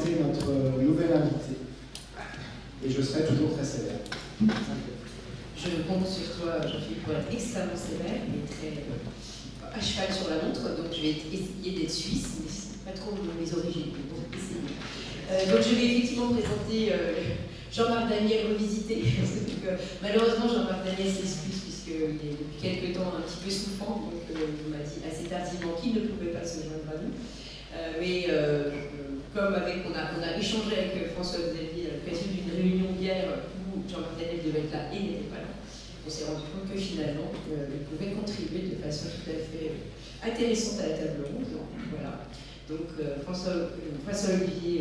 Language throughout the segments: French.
présenter notre nouvel invité. Et je serai toujours très sévère. Je compte sur toi, Jean-Philippe, pour être extrêmement sévère et très à cheval sur la montre. Donc je vais essayer d'être suisse, mais c'est pas trop mes origines. Donc je vais effectivement présenter Jean-Marc Daniel revisité. Malheureusement, Jean-Marc Daniel s'excuse puisqu'il est depuis quelques temps un petit peu souffrant. Donc il m'a dit assez tardivement qu'il ne pouvait pas se joindre à nous. Comme on a échangé avec François-Xavier à l'occasion d'une réunion hier où Jean-Marc Daniel devait être là et n'était pas là, on s'est rendu compte que finalement il pouvait contribuer de façon tout à fait intéressante à la table ronde. Voilà. Donc François-Xavier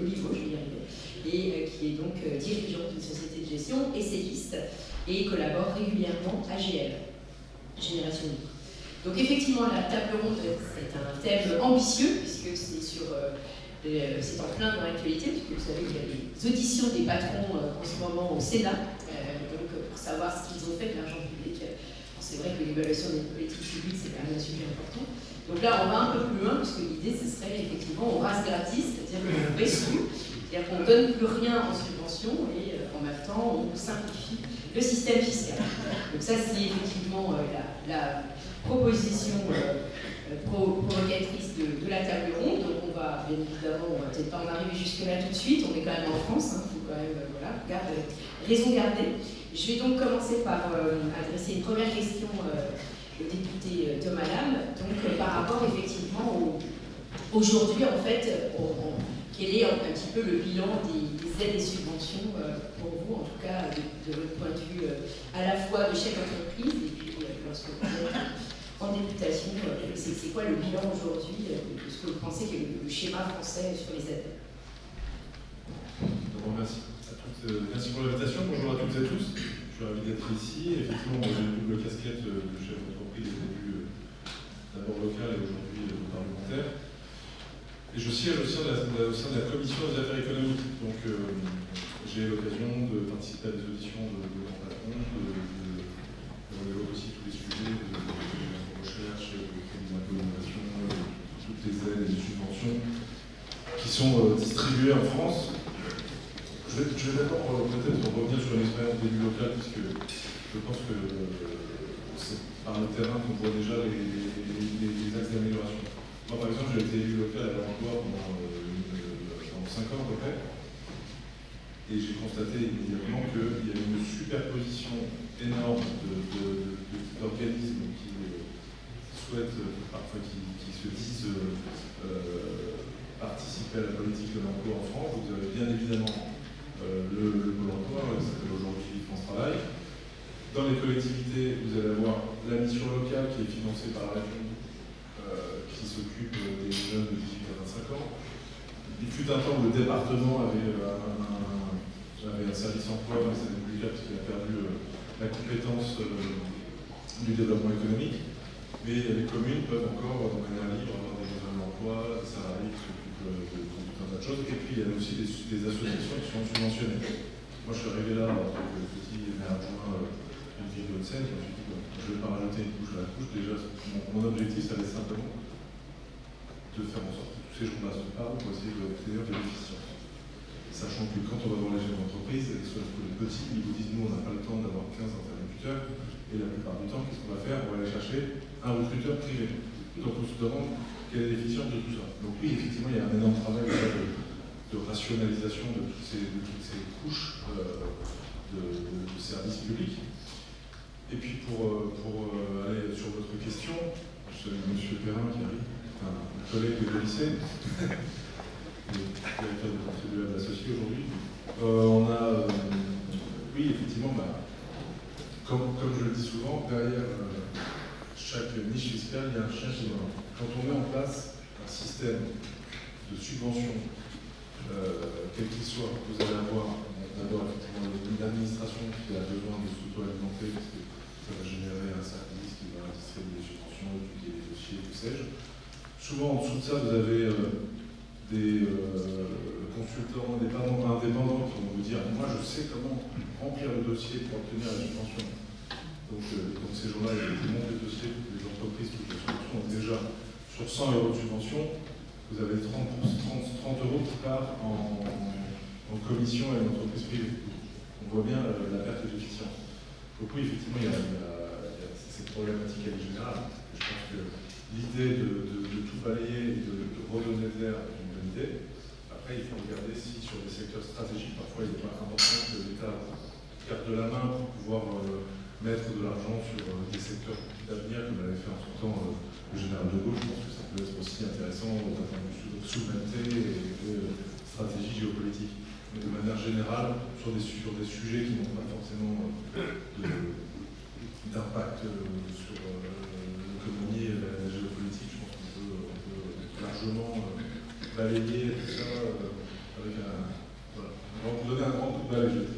Oliveau, je vais y arriver, et qui est donc dirigeant d'une société de gestion, essayiste, et collabore régulièrement à GL, Génération Libre. Donc effectivement, la table ronde, c'est un thème ambitieux, puisque c'est en plein dans l'actualité, puisque vous savez qu'il y a des auditions des patrons en ce moment au Sénat, donc pour savoir ce qu'ils ont fait de l'argent public. C'est vrai que l'évaluation des politiques publiques, c'est quand même un sujet important. Donc là, on va un peu plus loin, puisque l'idée, ce serait effectivement, on rase gratis, c'est-à-dire qu'on baisse tout, c'est-à-dire qu'on ne donne plus rien en subvention, et en même temps, on simplifie le système fiscal. Donc ça, c'est effectivement la proposition provocatrice de la table ronde. Donc on va, bien évidemment, on va peut-être pas en arriver jusque-là tout de suite, on est quand même en France, il faut quand même, raison garder. Je vais donc commencer par adresser une première question au député Thomas Lam, donc par rapport effectivement aujourd'hui, en fait, quel est un petit peu le bilan des aides et subventions pour vous, en tout cas de votre point de vue à la fois de chef d'entreprise et puis lorsque vous êtes en députation, c'est quoi le bilan aujourd'hui de ce que vous pensez que le schéma français sur les aides? Merci à toutes, merci pour l'invitation. Bonjour à toutes et à tous. Je suis ravi d'être ici. Effectivement, j'ai une double casquette de chef d'entreprise au début d'abord local et aujourd'hui parlementaire. Et je siège au sein de la commission des affaires économiques. Donc j'ai l'occasion de participer à des auditions de grands patrons, on évoque aussi tous les sujets de recherche, de crédit d'impôt d'innovation, toutes les aides et les subventions qui sont distribuées en France. Je vais d'abord peut-être revenir sur une expérience d'élu local, puisque je pense que c'est par le terrain qu'on voit déjà les axes d'amélioration. Moi, par exemple, j'ai été élu local à l'emploi pendant 5 ans à peu près, et j'ai constaté immédiatement qu'il y avait une superposition énorme d'organismes qui souhaitent, parfois qui se disent participer à la politique de l'emploi en France. Vous avez bien évidemment le Pôle emploi, ça s'appelle aujourd'hui France Travail. Dans les collectivités, vous allez avoir la mission locale qui est financée par la région, qui s'occupe des jeunes de 18 à 25 ans. Il fut un temps où le département avait un service emploi, mais ça n'est plus le cas parce qu'il a perdu la compétence du développement économique. Mais les communes peuvent encore, de manière libre, avoir des besoins d'emploi, des salariés qui s'occupent de tout un tas de choses. Et puis il y a aussi des associations qui sont subventionnées. Moi je suis arrivé là en tant que petit maire adjoint d'une ville de Haute-Seine, je me suis dit je ne vais pas rajouter une couche à la couche. Déjà, mon objectif, ça va être simplement de faire en sorte que tous ces gens-là se parlent pour essayer d'obtenir de l'efficience. Sachant que quand on va voir les chefs d'entreprise, soit les petits, ils vous disent nous on n'a pas le temps d'avoir 15 interlocuteurs, et la plupart du temps, qu'est-ce qu'on va faire? On va aller chercher un recruteur privé. Donc on se demande quelle est l'efficience de tout ça. Donc oui, effectivement, il y a un énorme travail de rationalisation de toutes ces couches de services publics. Et puis pour aller sur votre question, je salue M. Perrin qui arrive, un collègue de lycée, directeur de contribuable associé aujourd'hui. On a, oui, effectivement, comme je le dis souvent, derrière chaque niche fiscale, il y a un chien qui mord. Quand on met en place un système de subvention, quel qu'il soit, vous allez avoir d'abord effectivement une administration qui a besoin de s'auto-alimenter, parce que ça va générer un service qui va distribuer des subventions, étudier des dossiers, que sais-je. Souvent, en dessous de ça, vous avez des consultants indépendants qui vont vous dire « Moi, je sais comment remplir le dossier pour obtenir la subvention ». Donc ces gens-là, ils montent les dossiers pour que les entreprises qui ont des subventions. Donc déjà, sur 100 € de subvention, vous avez 30 euros qui partent en commission à une entreprise privée. On voit bien la perte d'efficience. Donc oui, effectivement, il y a cette problématique elle est générale. Je pense que l'idée de tout balayer et de redonner de l'air est une bonne idée. Après, il faut regarder si sur des secteurs stratégiques, parfois il n'est pas important que l'État garde de la main pour pouvoir mettre de l'argent sur des secteurs d'avenir, comme l'avait fait en son temps le général de Gaulle. Je pense que ça peut être aussi intéressant d'un point de vue de souveraineté et de stratégie géopolitique. Mais de manière générale, sur des sujets qui n'ont pas forcément d'impact sur l'économie et la géopolitique, je pense qu'on peut largement balayer tout ça avec un... Voilà. On va vous donner un grand coup de balai.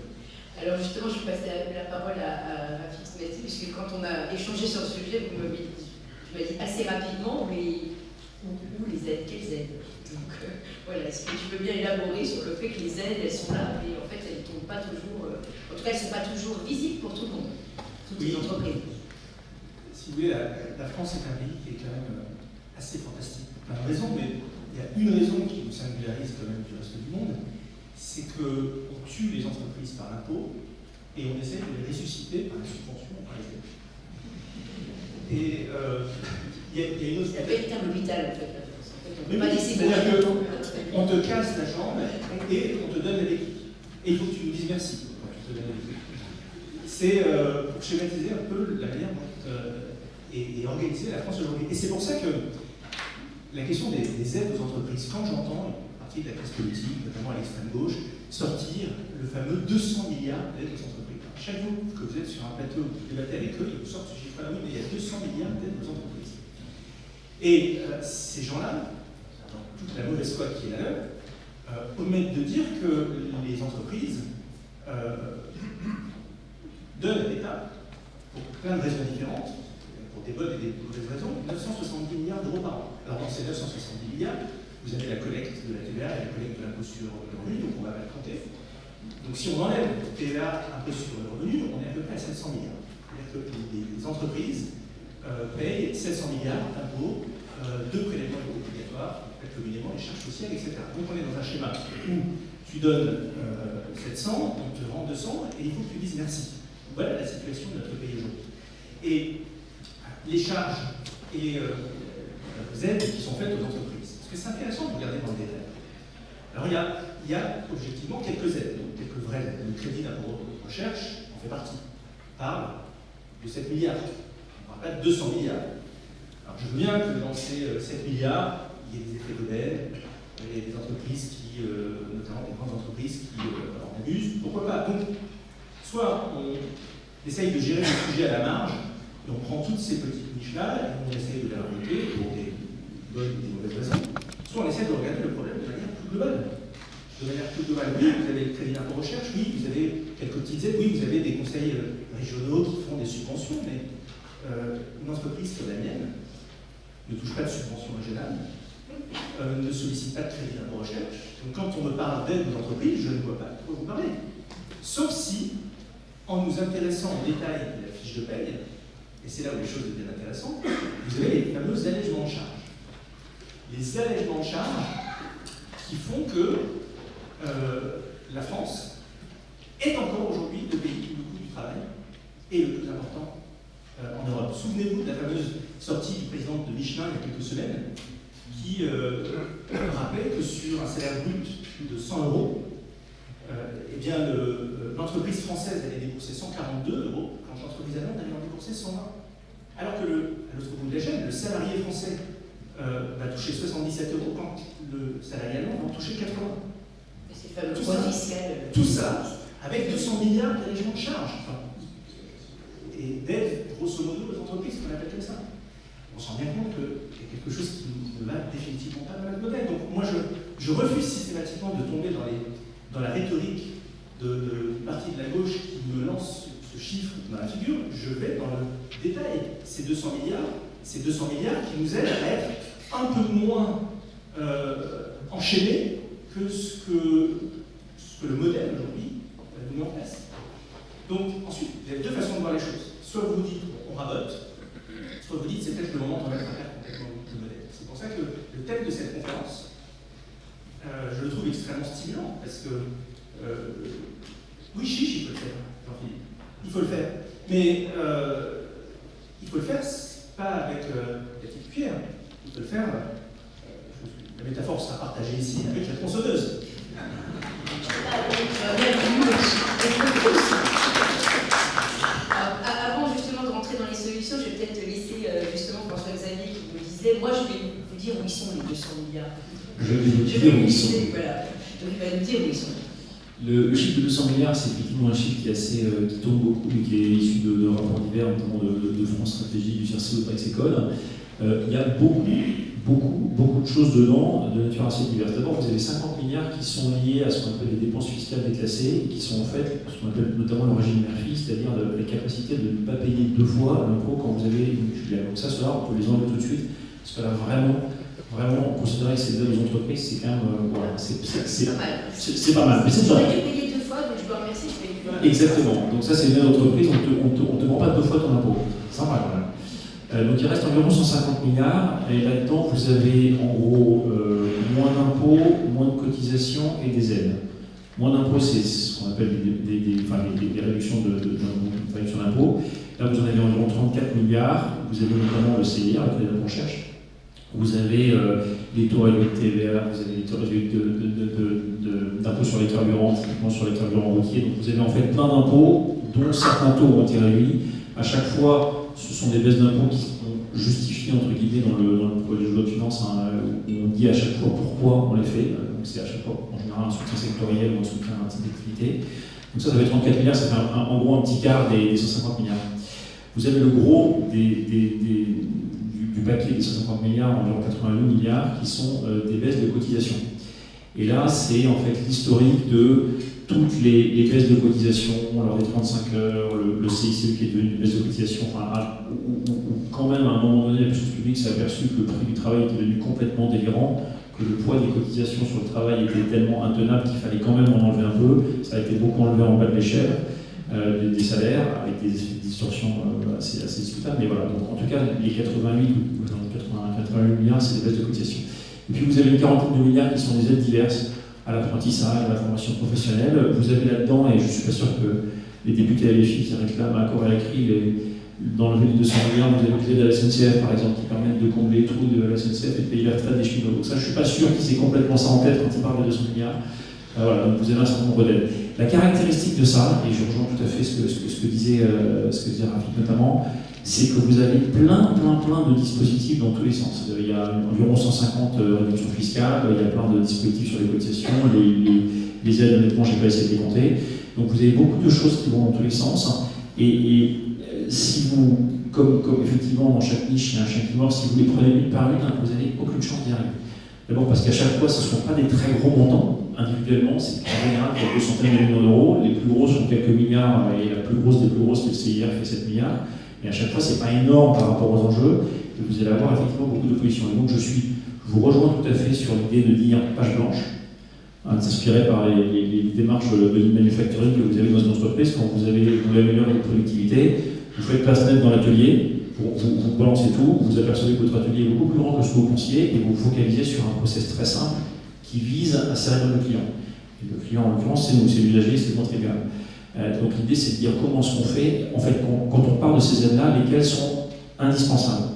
Alors justement, je vais passer la parole à Fix Messi, puisque quand on a échangé sur le sujet, vous m'avez dit assez rapidement, mais où les aides, quelles aides? Donc voilà, est-ce que tu peux bien élaborer sur le fait que les aides, elles sont là, mais en fait, elles ne tombent pas toujours, en tout cas, elles ne sont pas toujours visibles pour tout le monde, toutes les entreprises. Si vous voulez, la France est un pays qui est quand même assez fantastique pour plein de raisons, mais il y a une raison qui nous singularise quand même du reste du monde, c'est qu'on tue les entreprises par l'impôt et on essaie de les ressusciter par la subvention, par les aides. Et il y a une autre... C'est un véritable hôpital, en fait, la France. Mais c'est-à-dire qu'on te casse la jambe et on te donne la béquille. Et il faut que tu nous dises merci quand tu te donnes la béquille. C'est pour schématiser un peu la manière dont est organisée la France aujourd'hui. Et c'est pour ça que la question des aides aux entreprises, quand j'entends une partie de la classe politique, notamment à l'extrême gauche, sortir le fameux 200 milliards d'aides aux entreprises. Alors, chaque fois que vous êtes sur un plateau, vous débattez avec eux, ils vous sortent ce chiffre-là, oui, mais il y a 200 milliards d'aides aux entreprises. Et ces gens-là, dans toute la mauvaise foi qui est la leur, omettent de dire que les entreprises donnent à l'État, pour plein de raisons différentes, pour des bonnes et des mauvaises raisons, 970 milliards d'euros par an. Alors dans ces 970 milliards, vous avez la collecte de la TVA et la collecte de l'impôt sur le revenu, donc on va pas le compter. Donc si on enlève TVA, impôt sur le revenu, on est à peu près à 700 milliards. C'est-à-dire que les entreprises payent 700 milliards d'impôts, de prélèvements obligatoires, communément les charges sociales, etc. Donc on est dans un schéma où tu donnes 700, on te rend 200, et il faut que tu dises merci. Voilà la situation de notre pays aujourd'hui. Et les charges et les aides qui sont faites aux entreprises. Parce que c'est intéressant de regarder dans le détail. Alors il y a objectivement quelques aides, donc quelques vraies aides. Le crédit d'impôt de recherche en fait partie. On parle de 7 milliards. On ne parle pas de 200 milliards. Alors je veux bien que dans ces 7 milliards, il y ait des effets d'aubaine, il y a des entreprises qui, notamment des grandes entreprises qui en abusent. Pourquoi pas? Donc, soit on essaye de gérer le sujet à la marge, et on prend toutes ces petites niches-là et on essaye de les remonter pour des bonnes ou des mauvaises raisons, soit on essaie de regarder le problème de manière plus globale. De manière plus globale, oui, vous avez le crédit d'impôt recherche, oui, vous avez quelques petites aides, oui, vous avez des conseils régionaux qui font des subventions, mais une entreprise comme la mienne ne touche pas de subvention régionale, ne sollicite pas de crédit d'impôt recherche. Donc quand on me parle d'aide aux entreprises, je ne vois pas de quoi vous parlez. Sauf si, en nous intéressant au détail de la fiche de paye, et c'est là où les choses deviennent intéressantes, vous avez les fameux allègements de charges. Les allègements de charges qui font que la France est encore aujourd'hui le pays où le coût du travail est le plus important en Europe. Souvenez-vous de la fameuse sortie du président de Michelin il y a quelques semaines, qui rappelait que sur un salaire brut de 100 euros, eh bien l'entreprise française allait débourser 142 euros, quand l'entreprise allemande allait en débourser 120. Alors que à l'autre bout de la chaîne, le salarié français va toucher 77 euros, quand le salarié allemand va en toucher 80. C'est le fameux droit fiscal. Tout ça, avec 200 milliards d'allégements de charges. Et d'aide, grosso modo, aux entreprises, qu'on appelle comme ça. On se rend bien compte qu'il y a quelque chose qui ne va définitivement pas dans notre modèle. Donc moi, je refuse systématiquement de tomber dans la rhétorique de partie de la gauche qui me lance ce chiffre dans la figure. Je vais dans le détail. Ces 200 milliards qui nous aident à être un peu moins enchaînés que ce que le modèle aujourd'hui nous met en place. Donc ensuite, il y a deux façons de voir les choses. Soit vous vous dites, on rabote, soit vous dites, c'est peut-être le moment de remettre à terre complètement le modèle. C'est pour ça que le thème de cette conférence, extrêmement stimulant, parce que oui, chiche, il faut le faire, Jean-Philippe. Il faut le faire. Mais il faut le faire pas avec la petite cuillère. Il faut le faire. La métaphore sera partagée ici avec la tronçonneuse. Avant justement de rentrer dans les solutions, je vais peut-être te laisser justement François-Xavier qui me disait, moi je vais vous dire où ils sont les 200 milliards. Je vais vous dire où ils sont. Voilà. Donc il va nous dire où ils sont. Le chiffre de 200 milliards, c'est effectivement un chiffre qui est assez, qui tourne beaucoup et qui est issu de rapports divers, notamment de France Stratégie, du CIRCE, Taxécole. Il y a beaucoup de choses dedans, de nature assez diverse. D'abord, vous avez 50 milliards qui sont liés à ce qu'on appelle les dépenses fiscales déclassées, qui sont en fait ce qu'on appelle notamment le régime Murphy, c'est-à-dire la capacité de ne pas payer deux fois l'impôt quand vous avez une filiale. Donc ça, on peut les enlever tout de suite, parce que là, vraiment, considérer que c'est des aides aux entreprises, c'est quand même, voilà, c'est pas mal. Mais c'est pas mal. Tu payé deux fois, donc je dois remercier, je paye deux fois. Exactement. Donc ça, c'est une aide d'entreprise, on ne te vend pas deux fois ton impôt. C'est sympa quand même. Donc il reste environ 150 milliards, et là-dedans vous avez en gros moins d'impôts, moins de cotisations et des aides. Moins d'impôts, c'est ce qu'on appelle des réductions d'impôts. Là vous en avez environ 34 milliards, vous avez notamment le CIR, le crédit d'impôt recherche. Vous avez les taux réduits de TVA, vous avez les taux réduits d'impôts sur les carburants, typiquement sur les carburants routiers. Donc vous avez en fait plein d'impôts, dont certains taux ont été réduits. À chaque fois, ce sont des baisses d'impôts qui sont justifiées entre guillemets dans le projet de loi de finances, où on dit à chaque fois pourquoi on les fait. Donc c'est à chaque fois en général un soutien sectoriel ou un soutien à un type d'activité. Donc ça fait 34 milliards, ça fait en gros un petit quart des 150 milliards. Vous avez le gros du paquet des 150 milliards, environ 88 milliards, qui sont des baisses de cotisation. Et là, c'est en fait l'historique de toutes les baisses de cotisation, lors des 35 heures, le CICE qui est devenu une baisse de cotisation, où quand même à un moment donné, la puissance publique s'est aperçue que le prix du travail était devenu complètement délirant, que le poids des cotisations sur le travail était tellement intenable qu'il fallait quand même en enlever un peu. Ça a été beaucoup enlevé en bas de l'échelle des salaires, avec des distorsions assez discutables. Mais voilà, donc en tout cas, les 88 milliards, c'est des baisses de cotisation. Et puis vous avez une quarantaine de milliards qui sont des aides diverses à l'apprentissage, à la formation professionnelle. Vous avez là-dedans, et je ne suis pas sûr que les députés LFI qui réclament à corps et à cri d'enlever les 200 milliards, vous avez les aides à la SNCF par exemple, qui permettent de combler les trous de la SNCF et de payer la retraite des cheminots. Donc ça, je ne suis pas sûr qu'ils aient complètement ça en tête quand ils parlent de 200 milliards. Voilà, donc vous avez un certain nombre d'aides. La caractéristique de ça, et je rejoins tout à fait ce que disait Rafik notamment, c'est que vous avez plein de dispositifs dans tous les sens. Il y a environ 150 réductions fiscales, il y a plein de dispositifs sur les cotisations, les aides, honnêtement, je n'ai pas essayé de les compter. Donc vous avez beaucoup de choses qui vont dans tous les sens. Et si vous, comme effectivement dans chaque niche, il y a un chien qui mord, si vous les prenez une par une, vous n'avez aucune chance d'y arriver. D'abord parce qu'à chaque fois, ce ne sont pas des très gros montants. Individuellement, c'est en général quelques centaines de millions d'euros. Les plus grosses sont quelques milliards, et la plus grosse des plus grosses, c'est le CIR, qui fait 7 milliards. Et à chaque fois, ce n'est pas énorme par rapport aux enjeux, et vous allez avoir effectivement beaucoup d'opposition. Et donc, je vous rejoins tout à fait sur l'idée de dire page blanche, s'inspirer par les démarches de manufacturing que vous avez dans une entreprise. Quand vous améliorez votre productivité, vous faites place nette dans l'atelier, vous balancez tout, vous apercevez que votre atelier est beaucoup plus grand que ce que vous pensiez, et vous vous focalisez sur un process très simple qui vise à servir le client. Et le client, en l'occurrence, c'est nous, c'est l'usager, c'est le contribuable. Donc l'idée, c'est de dire comment est-ce qu'on fait, en fait, quand on parle de ces aides-là, lesquelles sont indispensables.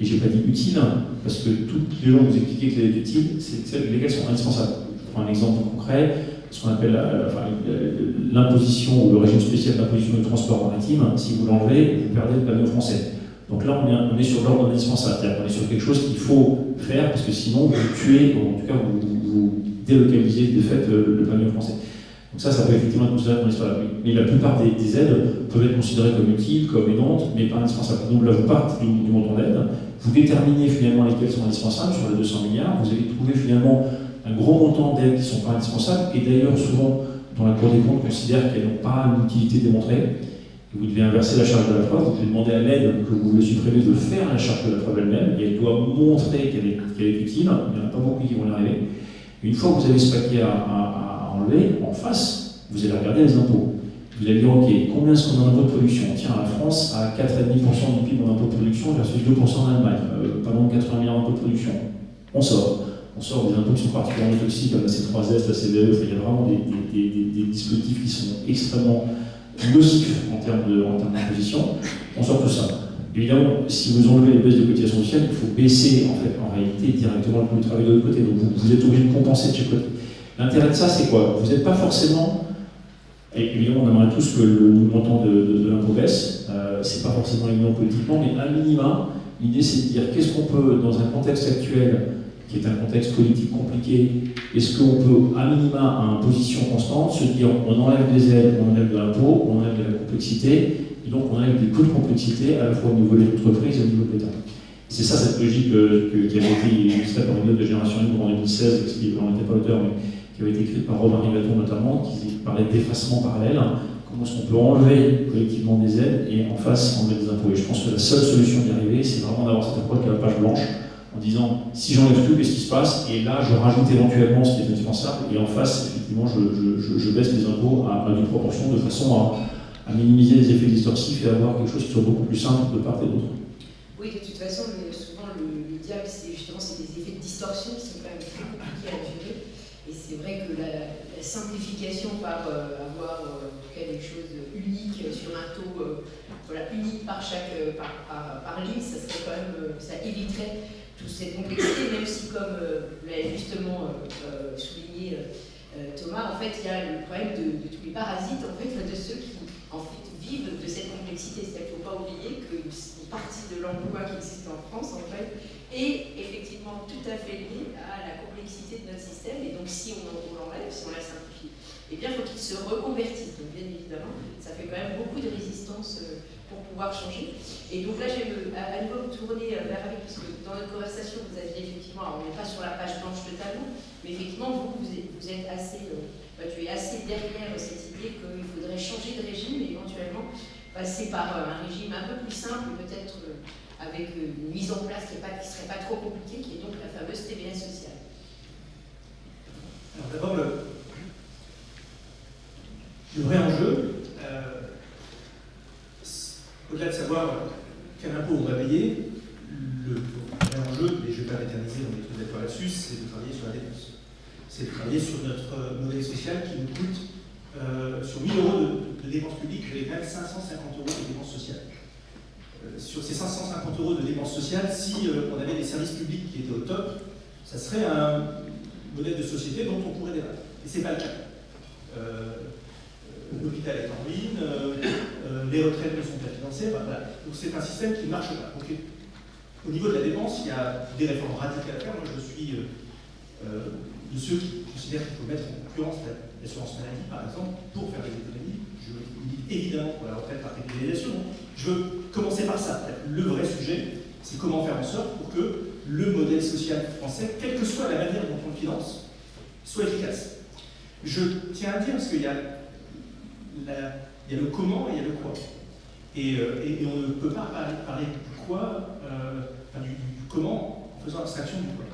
Et je n'ai pas dit utiles, parce que tous les gens vous expliquaient que les aides utiles, c'est celles lesquelles sont indispensables. Je prends un exemple concret, ce qu'on appelle l'imposition ou le régime spécial d'imposition du transport maritime. Si vous l'enlevez, vous perdez le panneau français. Donc là, on est sur l'ordre indispensable, c'est-à-dire qu'on est sur quelque chose qu'il faut faire, parce que sinon, vous tuez, ou en tout cas, vous délocalisez de fait le panneau français. Donc ça peut effectivement être considéré comme indispenable. Mais la plupart des aides peuvent être considérées comme utiles, comme aidantes, mais pas indispensables. Donc là, vous partez du montant d'aide, vous déterminez finalement lesquelles sont indispensables sur les 200 milliards, vous allez trouver finalement un gros montant d'aides qui ne sont pas indispensables, et d'ailleurs, souvent, dans la Cour des comptes, considère qu'elles n'ont pas une utilité démontrée. Vous devez inverser la charge de la preuve, vous devez demander à l'aide que vous voulez supprimer de faire la charge de la preuve elle-même, et elle doit montrer qu'elle est utile, il n'y en a pas beaucoup qui vont y arriver. Et une fois que vous avez ce paquet à enlever, en face, vous allez regarder les impôts. Vous allez dire, ok, combien est-ce qu'on a d'impôts de production? Tiens, la France a 4,5% du PIB en impôts de production versus 2% en Allemagne, pas loin de 80 milliards d'impôts de production. On sort. on sort des impôts qui sont particulièrement toxiques, comme la C3S, la CVE, il y a vraiment des dispositifs qui sont extrêmement nocifs en termes d'imposition, on sort tout ça. Évidemment, si vous enlevez les baisses de cotisations sociales, il faut baisser en réalité directement le coût du travail de l'autre côté, donc vous êtes obligé de compenser de chaque côté. L'intérêt de ça, c'est quoi? Vous n'êtes pas forcément, et évidemment on aimerait tous que le montant de l'impôt baisse, c'est pas forcément évident politiquement, mais à minima, l'idée c'est de dire qu'est-ce qu'on peut, dans un contexte actuel, qui est un contexte politique compliqué, est-ce qu'on peut, à minima, à position constante, se dire on enlève des aides, on enlève de l'impôt, on enlève de la complexité, et donc on enlève des coûts de complexité à la fois au niveau de l'entreprise et au niveau de l'État. C'est ça cette logique qui avait été illustrée par une note de Génération Libre en 2016, qui n'en était pas l'auteur, mais qui avait été écrite par Romain Rivaton notamment, qui parlait d'effacement parallèle. Comment est-ce qu'on peut enlever collectivement des aides et en face enlever des impôts? Et je pense que la seule solution d'y arriver, c'est vraiment d'avoir cette approche de la page blanche, en disant si j'enlève tout, qu'est-ce qui se passe? Et là, je rajoute éventuellement ce qui est indispensable, et en face, effectivement, je baisse les impôts à due proportion, de façon à minimiser les effets distorsifs et avoir quelque chose qui soit beaucoup plus simple de part et d'autre. Oui, de toute façon, souvent le diable, c'est justement des effets de distorsion qui sont quand même très compliqués à gérer. Et c'est vrai que la simplification par avoir des choses uniques sur un taux unique par ligne, ça serait quand même, ça éviterait toute cette complexité, même si, comme l'a justement souligné Thomas, en fait, il y a le problème de tous les parasites, en fait, de ceux qui vivent de cette complexité. C'est-à-dire qu'il ne faut pas oublier qu'une partie de l'emploi qui existe en France, en fait, est effectivement tout à fait liée à la complexité de notre système. Et donc, si on l'enlève, si on la simplifie, eh bien, il faut qu'il se reconvertisse. Donc, bien évidemment, ça fait quand même beaucoup de résistance pour pouvoir changer. Et donc là, je vais à nouveau me tourner vers avec, parce que dans notre conversation, vous aviez effectivement, alors on n'est pas sur la page blanche totalement, mais effectivement, vous êtes assez, tu es assez derrière cette idée qu'il faudrait changer de régime et éventuellement passer par un régime un peu plus simple, peut-être avec une mise en place qui ne serait pas trop compliquée, qui est donc la fameuse TVA sociale. Alors d'abord, le vrai enjeu, au-delà de savoir quel impôt on va payer, le vrai enjeu, et je ne vais pas m'éterniser, on est tous d'accord là-dessus, c'est de travailler sur la dépense. C'est de travailler sur notre modèle social qui nous coûte, sur 1 000 euros de dépenses publiques, vous avez quand même 550 euros de dépenses sociales. Sur ces 550 euros de dépenses sociales, si on avait des services publics qui étaient au top, ça serait un modèle de société dont on pourrait débattre. Et ce n'est pas le cas. L'hôpital est en ruine, les retraites ne sont pas financées, voilà. Donc c'est un système qui ne marche pas. Donc, au niveau de la dépense, il y a des réformes radicales à faire. Moi, je suis de ceux qui considèrent qu'il faut mettre en concurrence l'assurance maladie, par exemple, pour faire des économies. Je milite évidemment pour la retraite par capitalisation. Je veux commencer par ça. Le vrai sujet, c'est comment faire en sorte pour que le modèle social français, quelle que soit la manière dont on le finance, soit efficace. Je tiens à dire, parce qu'il y a le comment et il y a le quoi. Et on ne peut pas parler du quoi, du comment, en faisant abstraction du quoi.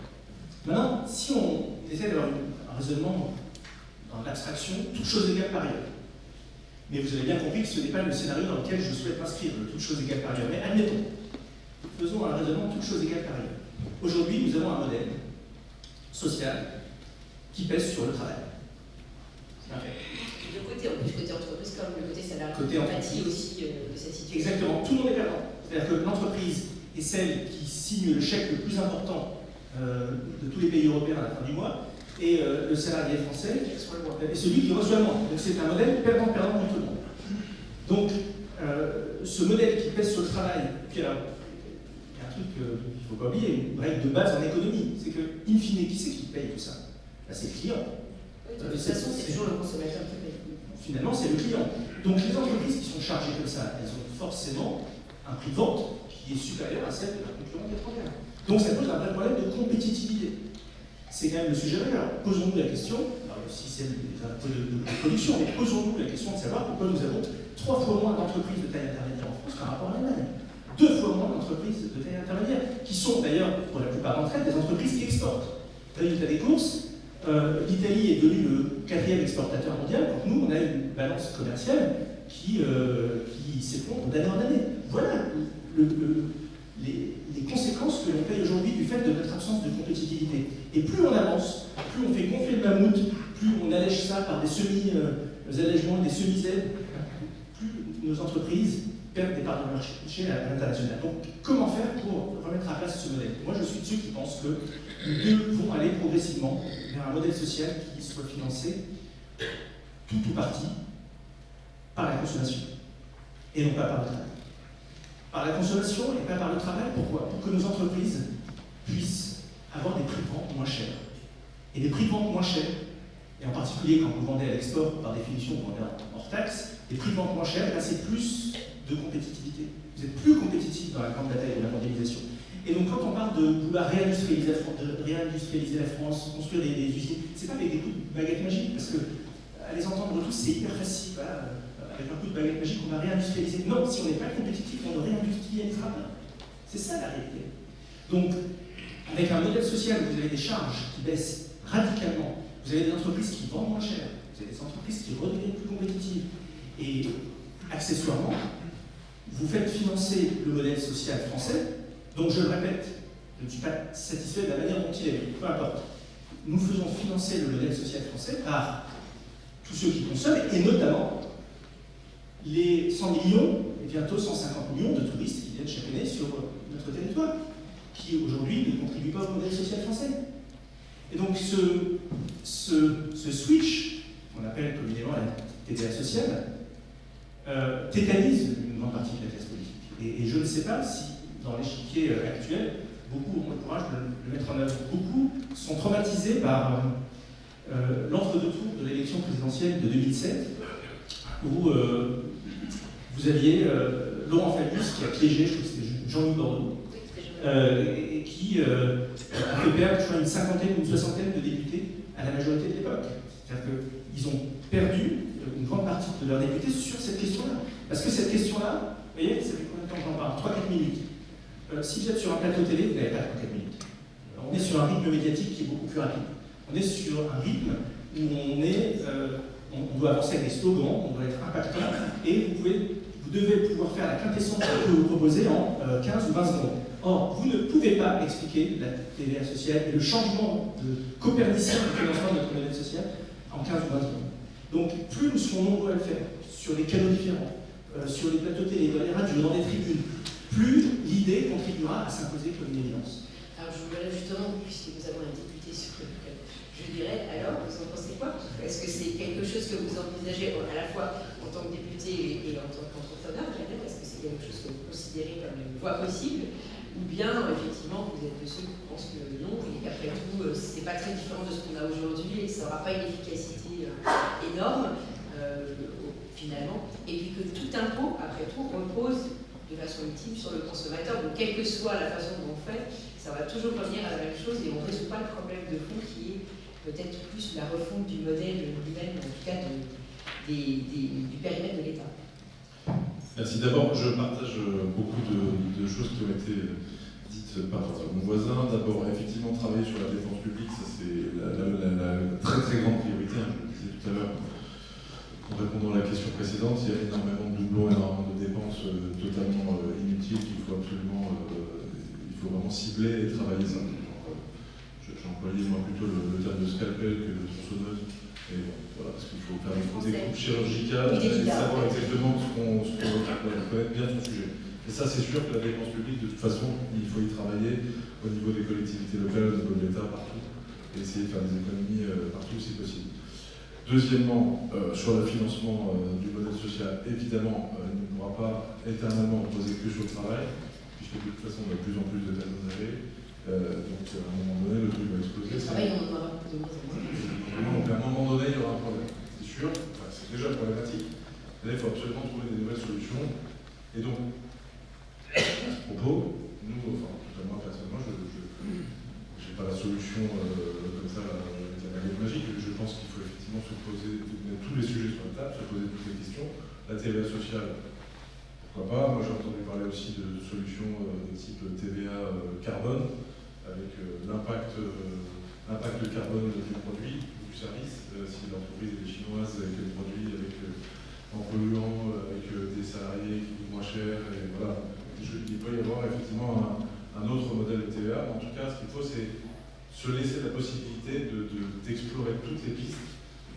Maintenant, si on essaie d'avoir un raisonnement dans l'abstraction, toute chose égale par ailleurs. Mais vous avez bien compris que ce n'est pas le scénario dans lequel je souhaite m'inscrire, toute chose égale par ailleurs. Mais admettons, faisons un raisonnement toute chose égale par ailleurs. Aujourd'hui, nous avons un modèle social qui pèse sur le travail. C'est un fait. Le côté entreprise comme le côté salarié, côté empathie aussi de cette situation. Exactement, tout le monde est perdant. C'est-à-dire que l'entreprise est celle qui signe le chèque le plus important de tous les pays européens à la fin du mois, et le salarié français est celui qui reçoit le mois. Donc c'est un modèle perdant-perdant pour tout le monde. Donc ce modèle qui pèse sur le travail, puis alors, il y a un truc qu'il ne faut pas oublier, une règle de base en économie, c'est que, in fine, qui c'est qui paye tout ça? C'est le client. De toute façon, c'est toujours le consommateur qui paye. Finalement, c'est le client. Donc les entreprises qui sont chargées comme ça, elles ont forcément un prix de vente qui est supérieur à celle de la concurrence étrangère. Donc ça pose un vrai problème de compétitivité. C'est quand même le sujet majeur. Posons-nous la question, alors si c'est des impôts de production, mais posons-nous la question de savoir pourquoi nous avons 3 fois moins d'entreprises de taille intermédiaire en France par rapport à l'Allemagne. 2 fois moins d'entreprises de taille intermédiaire, qui sont d'ailleurs, pour la plupart d'entre elles, des entreprises qui exportent. Résultat des courses, l'Italie est devenue le 4e exportateur mondial, donc nous, on a une balance commerciale qui s'effondre d'année en année. Voilà les conséquences que l'on paye aujourd'hui du fait de notre absence de compétitivité. Et plus on avance, plus on fait gonfler le mammouth, plus on allège ça par des semi-allègements et des semi-aides, plus nos entreprises perdent des parts de marché à l'international. Donc, comment faire pour remettre à place ce modèle? Moi, je suis de ceux qui pensent que nous devons aller progressivement vers un modèle social qui soit financé tout ou partie par la consommation, et non pas par le travail. Par la consommation et pas par le travail, pourquoi? Pour que nos entreprises puissent avoir des prix de vente moins chers. Et des prix de vente moins chers, et en particulier quand vous vendez à l'export, par définition, vous vendez hors taxe, des prix de vente moins chers, là c'est plus de compétitivité. Vous êtes plus compétitif dans la grande bataille de la mondialisation. Et donc quand on parle de vouloir réindustrialiser la France, construire des usines, c'est pas avec des coups de baguette magique, parce que à les entendre tous, c'est hyper facile. Voilà, avec un coup de baguette magique, on va réindustrialiser. Non, si on n'est pas compétitif, on ne réindustrialisera pas. C'est ça la réalité. Donc, avec un modèle social où vous avez des charges qui baissent radicalement, vous avez des entreprises qui vendent moins cher, vous avez des entreprises qui redeviennent plus compétitives, et accessoirement, vous faites financer le modèle social français, donc je le répète, je ne suis pas satisfait de la manière dont il est, peu importe. Nous faisons financer le modèle social français par tous ceux qui consomment, et notamment les 100 millions et bientôt 150 millions de touristes qui viennent chaque année sur notre territoire, qui aujourd'hui ne contribuent pas au modèle social français. Et donc ce switch, qu'on appelle communément la TVA sociale, tétanise une grande partie de la classe politique. Et je ne sais pas si, dans l'échiquier actuel, beaucoup ont le courage de le mettre en œuvre. Beaucoup sont traumatisés par l'entre-deux-tours de l'élection présidentielle de 2007, où vous aviez Laurent Fabius qui a piégé, je crois que c'était Jean-Louis Bordeaux, et qui a fait perdre, je crois, une cinquantaine ou une soixantaine de députés à la majorité de l'époque. C'est-à-dire qu'ils ont perdu une grande partie de leurs députés sur cette question-là. Parce que cette question-là, vous voyez, ça fait combien de temps que j'en parle? 3-4 minutes. Si vous êtes sur un plateau télé, vous n'avez pas 3-4 minutes. On est sur un rythme médiatique qui est beaucoup plus rapide. On est sur un rythme où on doit avancer avec des slogans, on doit être impactant, et vous devez pouvoir faire la quintessence de ce que vous proposez en 15 ou 20 secondes. Or, vous ne pouvez pas expliquer la TVA sociale et le changement copernicien du financement de notre modèle social en 15 ou 20 secondes. Donc, plus nous serons nombreux à le faire, sur des canaux différents, sur les plateaux télé, dans les radios, dans les tribunes, plus l'idée contribuera à s'imposer comme une évidence. Alors, je voudrais justement, puisque nous avons un député sur le cas, je dirais, alors, vous en pensez quoi? Est-ce que c'est quelque chose que vous envisagez à la fois en tant que député et en tant qu'entrepreneur? Est-ce que c'est quelque chose que vous considérez comme une voie possible? Ou bien, effectivement, vous êtes de ceux qui pensent que non, et qu'après tout, c'est pas très différent de ce qu'on a aujourd'hui et que ça n'aura pas une efficacité énorme, finalement, et puis que tout impôt, après tout, repose de façon ultime sur le consommateur. Donc, quelle que soit la façon dont on fait, ça va toujours revenir à la même chose et on ne résout pas le problème de fond qui est peut-être plus la refonte du modèle lui-même, en tout cas du périmètre de l'État. Merci. D'abord, je partage beaucoup de choses qui ont été dites par mon voisin. D'abord, effectivement, travailler sur la défense publique, ça c'est la très très grande priorité. Je le disais tout à l'heure en répondant à la question précédente, il y a énormément de doublons, énormément de dépenses totalement inutiles qu'il faut absolument, il faut vraiment cibler et travailler ça. J'employais moi plutôt le terme de scalpel que de tronçonneuse. Et bon, voilà, parce qu'il faut faire des coupes chirurgicales et savoir exactement ce qu'on connaît bien son sujet. Et ça, c'est sûr que la dépense publique, de toute façon, il faut y travailler au niveau des collectivités locales, au niveau de l'État, partout, et essayer de faire des économies partout si possible. Deuxièmement, sur le financement du modèle social, évidemment, il ne pourra pas éternellement reposer que sur le travail, puisque de toute façon, on a de plus en plus de personnes âgées. Donc, à un moment donné, le truc va exploser. Le travail, on en aura de moins en moins. Donc, à un moment donné, il y aura un problème. C'est sûr, c'est déjà problématique. Là, il faut absolument trouver des nouvelles solutions. Et donc, à ce propos, nous, enfin, en tout cas moi, personnellement, je n'ai pas la solution comme ça avec la baguette magique. Je pense qu'il faut effectivement se poser, mettre tous les sujets sur la table, se poser toutes les questions. La TVA sociale, pourquoi pas. Moi, j'ai entendu parler aussi de solutions de type TVA carbone, avec l'impact carbone du produit, du service. Si l'entreprise est chinoise avec des produits en polluant, avec des salariés qui coûtent moins cher, et voilà, il peut y avoir effectivement un autre modèle de TVA. En tout cas, ce qu'il faut, c'est se laisser la possibilité d'explorer toutes les pistes,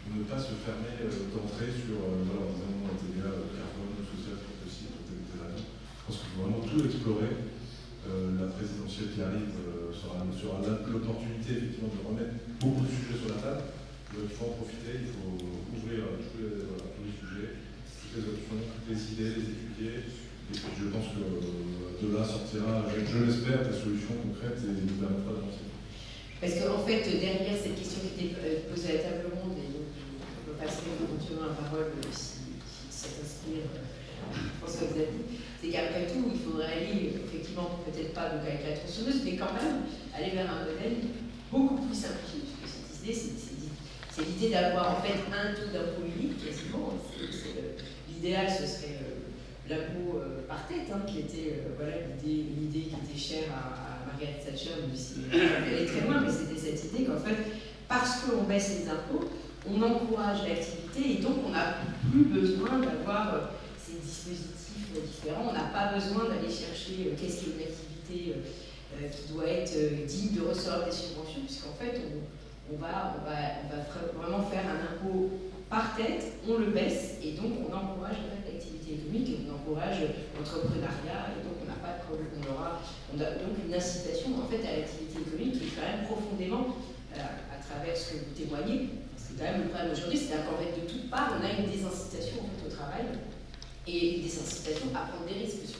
de ne pas se fermer d'entrée sur voilà, en disant la TVA carbone, social, c'est pas possible, telle raison. Je pense qu'il faut vraiment tout explorer. La présidentielle qui arrive sera l'opportunité effectivement de remettre beaucoup de sujets sur la table. Il faut en profiter, il faut ouvrir tous les sujets, toutes les options, toutes les idées, les étudier. Et puis je pense que de là sortira, je l'espère, des solutions concrètes et nous permettra d'avancer. Parce qu'en fait, derrière cette question qui était posée à la table ronde, et donc on peut passer éventuellement la parole si ça s'inspire François-Xavier, c'est qu'après tout, il faudrait aller, effectivement, peut-être pas donc avec la tronçonneuse, mais quand même aller vers un modèle beaucoup plus simplifié. Parce que cette idée, c'est l'idée d'avoir en fait un taux d'impôt unique, quasiment. L'idéal, ce serait l'impôt par tête, hein, qui était voilà, l'idée qui était chère à Margaret Thatcher, même si elle est très loin, mais c'était cette idée qu'en fait, parce qu'on baisse les impôts, on encourage l'activité et donc on n'a plus besoin d'avoir ces dispositifs différents. On n'a pas besoin d'aller chercher qu'est-ce qui est une activité qui doit être digne de recevoir des subventions, puisqu'en fait, on va vraiment faire un impôt par tête, on le baisse et donc on encourage en fait, l'activité économique et on encourage l'entrepreneuriat et donc on n'a pas de problème, on a donc une incitation en fait à l'activité économique qui est quand même profondément à travers ce que vous témoignez. C'est quand même le problème aujourd'hui, c'est qu'en fait de toutes parts on a une désincitation en fait, au travail et une désincitation à prendre des risques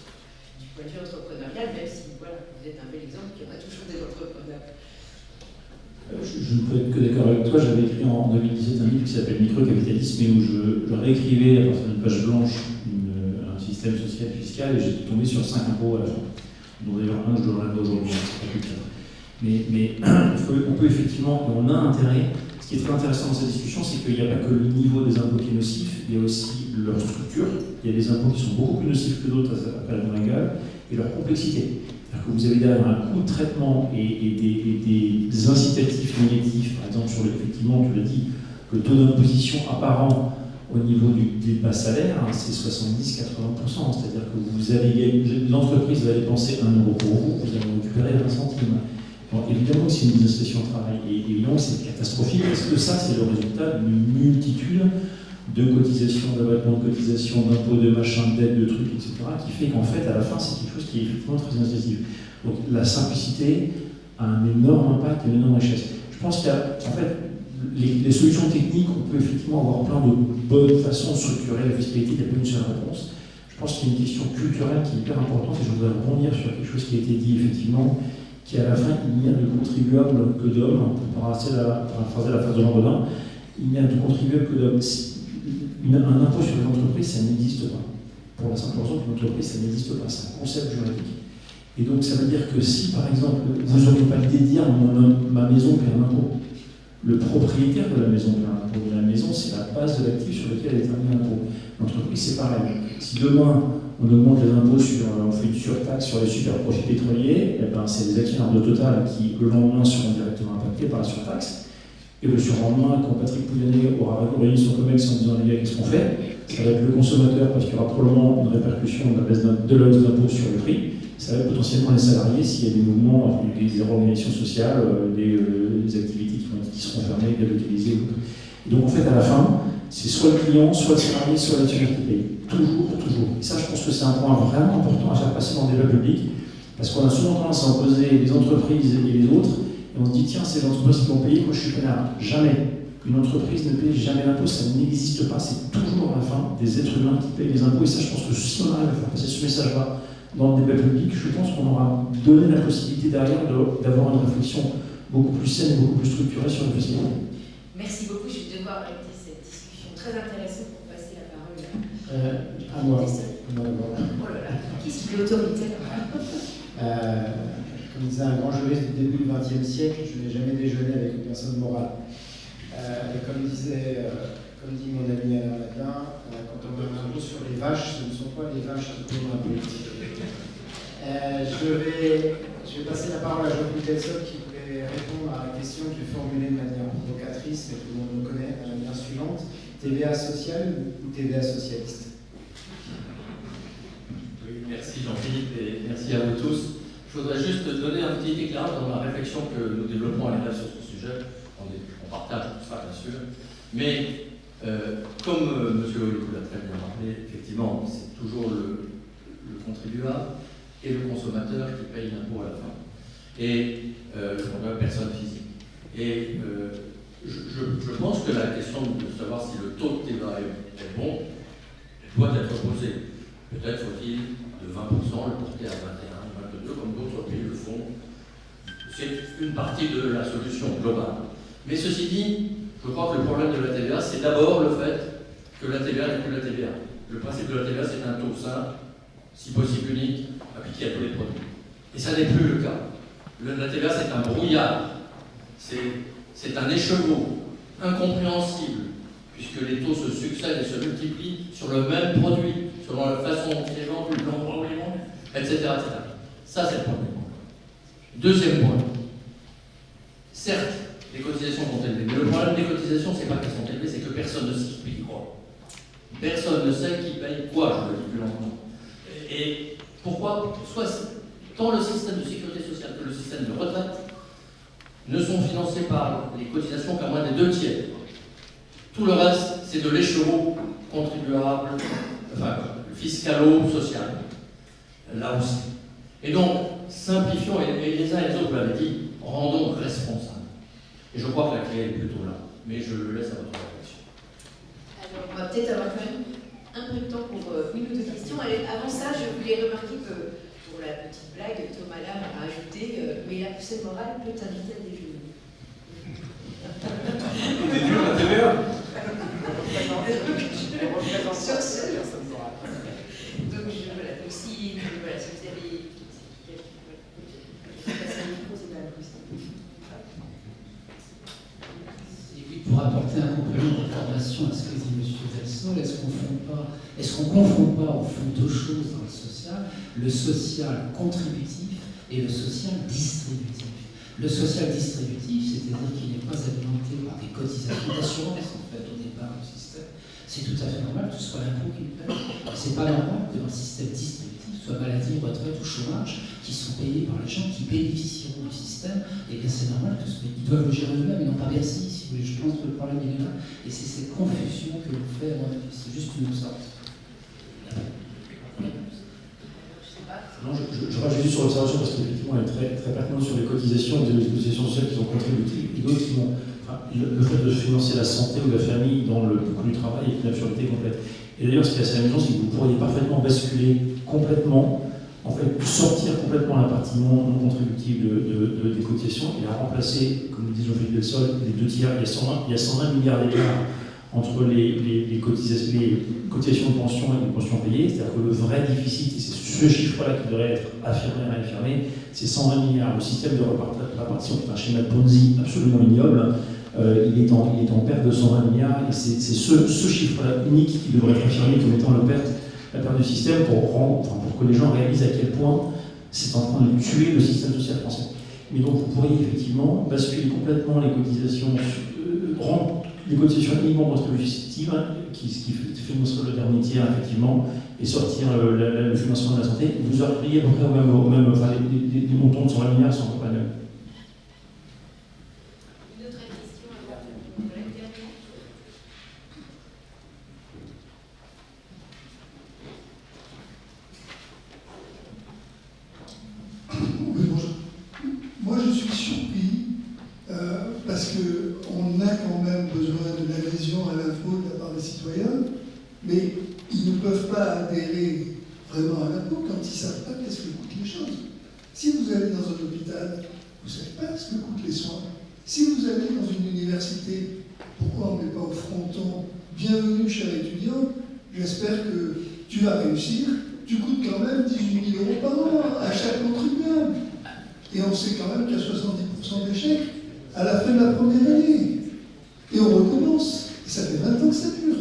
du point de vue entrepreneurial, même si voilà, vous êtes un bel exemple qu'il y en a toujours des entrepreneurs. Je ne peux être que d'accord avec toi. J'avais écrit en 2017 un livre qui s'appelle Microcapitalisme et où je réécrivais à partir d'une page blanche un système social et fiscal et j'étais tombé sur 5 impôts à la fin. Dont d'ailleurs un, je dois l'amener aujourd'hui, c'est pas plus que 4. Mais on peut effectivement, on a intérêt. Ce qui est très intéressant dans cette discussion, c'est qu'il n'y a pas que le niveau des impôts qui est nocif, il y a aussi leur structure. Il y a des impôts qui sont beaucoup plus nocifs que d'autres après la Moringale et leur complexité. C'est-à-dire que vous avez derrière un coût de traitement et des incitatifs négatifs, par exemple sur effectivement, tu l'as dit, le taux d'imposition apparent au niveau des bas salaires, hein, c'est 70-80%. C'est-à-dire que vous allez l'entreprise va dépenser 1 euro pour vous, vous allez récupérer 20 centimes. Donc, évidemment que c'est une désincitation au travail, et évidemment que c'est catastrophique, parce que ça, c'est le résultat d'une multitude de cotisations, d'abattements de cotisations, d'impôts, de machins, d'aides, de trucs, etc., qui fait qu'en fait, à la fin, c'est quelque chose qui est effectivement très incitatif. Donc la simplicité a un énorme impact et une énorme richesse. Je pense qu'il y a, en fait, les solutions techniques, on peut effectivement avoir plein de bonnes façons de structurer la fiscalité, il n'y a pas une seule réponse. Je pense qu'il y a une question culturelle qui est hyper importante, et je voudrais rebondir sur quelque chose qui a été dit, effectivement, qui à la fin, il n'y a de contribuable que d'hommes, pour paraphraser la phrase de Jean Bodin, il n'y a de contribuable que d'hommes. Un impôt sur les entreprises, ça n'existe pas. Pour la simple raison qu'une entreprise, ça n'existe pas. C'est un concept juridique. Et donc, ça veut dire que si, par exemple, vous n'auriez pas l'idée de dire ma maison paie un impôt, le propriétaire de la maison paie un impôt. La maison, c'est la base de l'actif sur lequel est déterminé l'impôt. L'entreprise, c'est pareil. Si demain, on augmente les impôts on fait une surtaxe sur les super profits pétroliers, eh ben, c'est les actionnaires de Total qui, le lendemain, seront directement impactés par la surtaxe. Et le surlendemain, quand Patrick Pouyanné aura réuni son COMEX en disant les gars, qu'est-ce qu'on fait? Ça va être le consommateur parce qu'il y aura probablement une répercussion de la baisse de la hausse d'impôt sur le prix. Ça va être potentiellement les salariés s'il y a des mouvements, des organisations sociales, des activités qui seront fermées, délocalisées. Et donc en fait, à la fin, c'est soit le client, soit le salarié, soit l'actionnaire qui paye. Toujours. Et ça, je pense que c'est un point vraiment important à faire passer dans le débat public, parce qu'on a souvent tendance à opposer les entreprises et les autres. Et on se dit, tiens, c'est les entreprises qui vont payer, moi je suis connard. Jamais. Une entreprise ne paye jamais l'impôt, ça n'existe pas. C'est toujours à la fin des êtres humains qui payent les impôts. Et ça, je pense que si on arrive à faire passer ce message-là dans le débat public, je pense qu'on aura donné la possibilité derrière d'avoir une réflexion beaucoup plus saine et beaucoup plus structurée sur la fiscalité. Merci beaucoup. Je vais devoir arrêter cette discussion très intéressante pour passer la parole à moi. Oh là là, qui est l'autorité Comme disait un grand juriste du début du XXe siècle, je n'ai jamais déjeuné avec une personne morale. Et comme dit mon ami Alain Matin, quand on met un impôt sur les vaches, ce ne sont pas les vaches qui payent l'impôt. Je vais passer la parole à Jean-Claude Delsotte qui voulait répondre à la question que j'ai formulée de manière provocatrice, mais tout le monde me connaît, de la manière suivante. TVA sociale ou TVA socialiste? Oui, merci Jean-Philippe. merci à vous tous. Je voudrais juste donner un petit éclairage dans la réflexion que nous développons à l'élève sur ce sujet. On partage tout ça, bien sûr. Mais comme M. Hollywood l'a très bien rappelé, effectivement, c'est toujours le contribuable et le consommateur qui paye l'impôt à la fin. Et personne physique. Et je pense que la question de savoir si le taux de TVA est bon doit être posée. Peut-être faut-il de 20% le porter à 21, 22, comme d'autres pays le font. C'est une partie de la solution globale. Mais ceci dit, je crois que le problème de la TVA, c'est d'abord le fait que la TVA n'est plus la TVA. Le principe de la TVA, c'est un taux simple, si possible unique, appliqué à tous les produits. Et ça n'est plus le cas. La TVA, c'est un brouillard. C'est un écheveau incompréhensible, puisque les taux se succèdent et se multiplient sur le même produit, selon la façon dont il est vendu, l'endroit où il est vendu, etc., etc. Ça, c'est le premier point. Deuxième point. Certes, les cotisations sont élevées, mais le problème des cotisations, c'est pas qu'elles sont élevées, c'est que personne ne sait qui paye quoi. Personne ne sait qui paye quoi, je le dis plus lentement. Et pourquoi? Tant le système de sécurité sociale que le système de retraite ne sont financés par les cotisations qu'à moins des 2 tiers. Tout le reste, c'est de l'écheveau contribuable, enfin, fiscalo-social, là aussi. Et donc, simplifions, et les uns et les autres l'avaient dit, rendons responsables. Et je crois que la clé est plutôt là. Mais je le laisse à votre réflexion. Alors, on va peut-être avoir quand même un peu de temps pour une ou deux questions. Allez, avant ça, je voulais remarquer que, pour la petite blague, Thomas Lam a ajouté mais la poussée morale peut t'inviter à déjeuner. T'es dur la TVA. Sur ce. Donc, voilà. Donc, si vous avez. Pour apporter un complément d'information à ce que dit M. Delsol, est-ce qu'on ne confond pas au fond deux choses dans le social contributif et le social distributif. Le social distributif, c'est-à-dire qu'il n'est pas alimenté par des cotisations d'assurance en fait au départ du système. C'est tout à fait normal que ce soit l'impôt qui le paye. C'est pas normal que dans le système distributif, soit maladie, retraite ou chômage, qui sont payés par les gens qui bénéficieront du système, et bien c'est normal que ils doivent le gérer eux-mêmes et non pas Bercy, si vous voulez. Je pense que le problème il est là, et c'est cette confusion que l'on fait, à mon avis. C'est juste une sorte. Non, je rajoute juste sur l'observation parce qu'effectivement elle est très, très pertinente sur les cotisations, les cotisations sociales qui sont contributives et d'autres qui vont. Enfin, le fait de financer la santé ou la famille dans le coût du travail est une absurdité complète. Et d'ailleurs, ce qui est assez amusant, c'est que vous pourriez parfaitement basculer complètement, en fait, sortir complètement la partie non contributive des cotisations et la remplacer, comme le dit Jean-Philippe Delsol, les 2 tiers. Il y a 120 milliards d'écart entre les cotisations de pension et les pensions payées, c'est-à-dire que le vrai déficit, et c'est ce chiffre-là qui devrait être affirmé, réaffirmé, c'est 120 milliards. Le système de répartition, qui est un schéma de Ponzi absolument ignoble, il est en perte de 120 milliards, et c'est ce chiffre-là unique qui devrait être affirmé comme étant la perte du système pour que les gens réalisent à quel point c'est en train de tuer le système social français. Mais donc vous pourriez effectivement basculer complètement les cotisations, rendre les cotisations uniquement contributives, qui financerait le dernier tiers, effectivement, et sortir le financement de la santé. Vous auriez à peu près au même enfin, les montants de 120 milliards sont à peu près les mêmes. Une autre question avant de l'intervention. Oui, bonjour. Moi, je suis surpris parce qu'on a quand même besoin de l'adhésion à l'impôt de la part des citoyens, mais ils ne peuvent pas adhérer vraiment à l'impôt quand ils ne savent pas qu'est-ce que coûtent les choses. Si vous allez dans un hôpital, vous ne savez pas ce que coûtent les soins. Si vous allez dans une université, pourquoi on ne met pas au fronton « Bienvenue, cher étudiant, j'espère que tu vas réussir, tu coûtes quand même 18 000 € par an à chaque contribuable. » Et on sait quand même qu'il y a 70% d'échecs à la fin de la première année. Et on recommence. Et ça fait 20 ans que ça dure.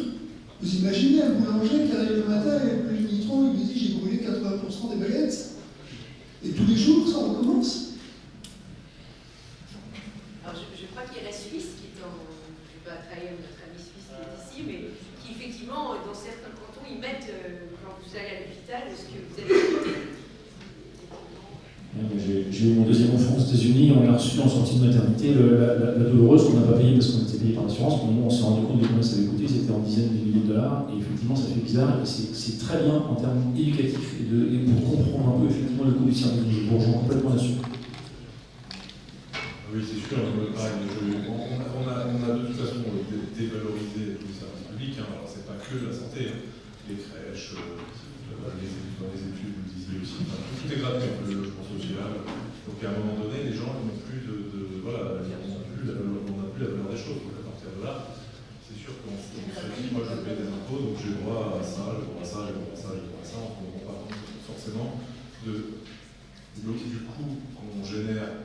Vous imaginez un boulanger qui arrive le matin et le nitron, il lui dit j'ai brûlé 80% des baguettes. Et tous les jours, ça recommence. Alors je crois qu'il y a la Suisse qui est en. Je ne vais pas trahir notre ami suisse qui est ici, mais qui effectivement, dans certains cantons, ils mettent, quand vous allez à l'hôpital, ce que vous avez coûté. j'ai eu mon deuxième enfant aux États-Unis, on l'a reçu en sortie de maternité, la douloureuse qu'on n'a pas payée parce qu'on était payé par l'assurance, mais nous on s'est rendu compte de combien ça avait coûté, c'était en dizaines de milliers de dollars, et effectivement ça fait bizarre, et c'est très bien en termes éducatifs et pour comprendre un peu effectivement le coût du service. Je vous rejoins complètement là-dessus. Oui, c'est sûr, pareil, on a de toute façon dévalorisé tous les services publics, hein. Alors c'est pas que la santé, hein. Les crèches, les études, vous le disiez aussi, enfin, tout est gratuit, un peu le logement social. Donc à un moment donné, les gens n'ont plus voilà, on n'a plus la valeur des choses. Donc à partir de là, c'est sûr qu'on se dit, moi je paie des impôts, donc j'ai droit à ça, j'ai droit à ça, j'ai droit à ça, j'ai droit à ça. On ne rend pas compte forcément du coût qu'on génère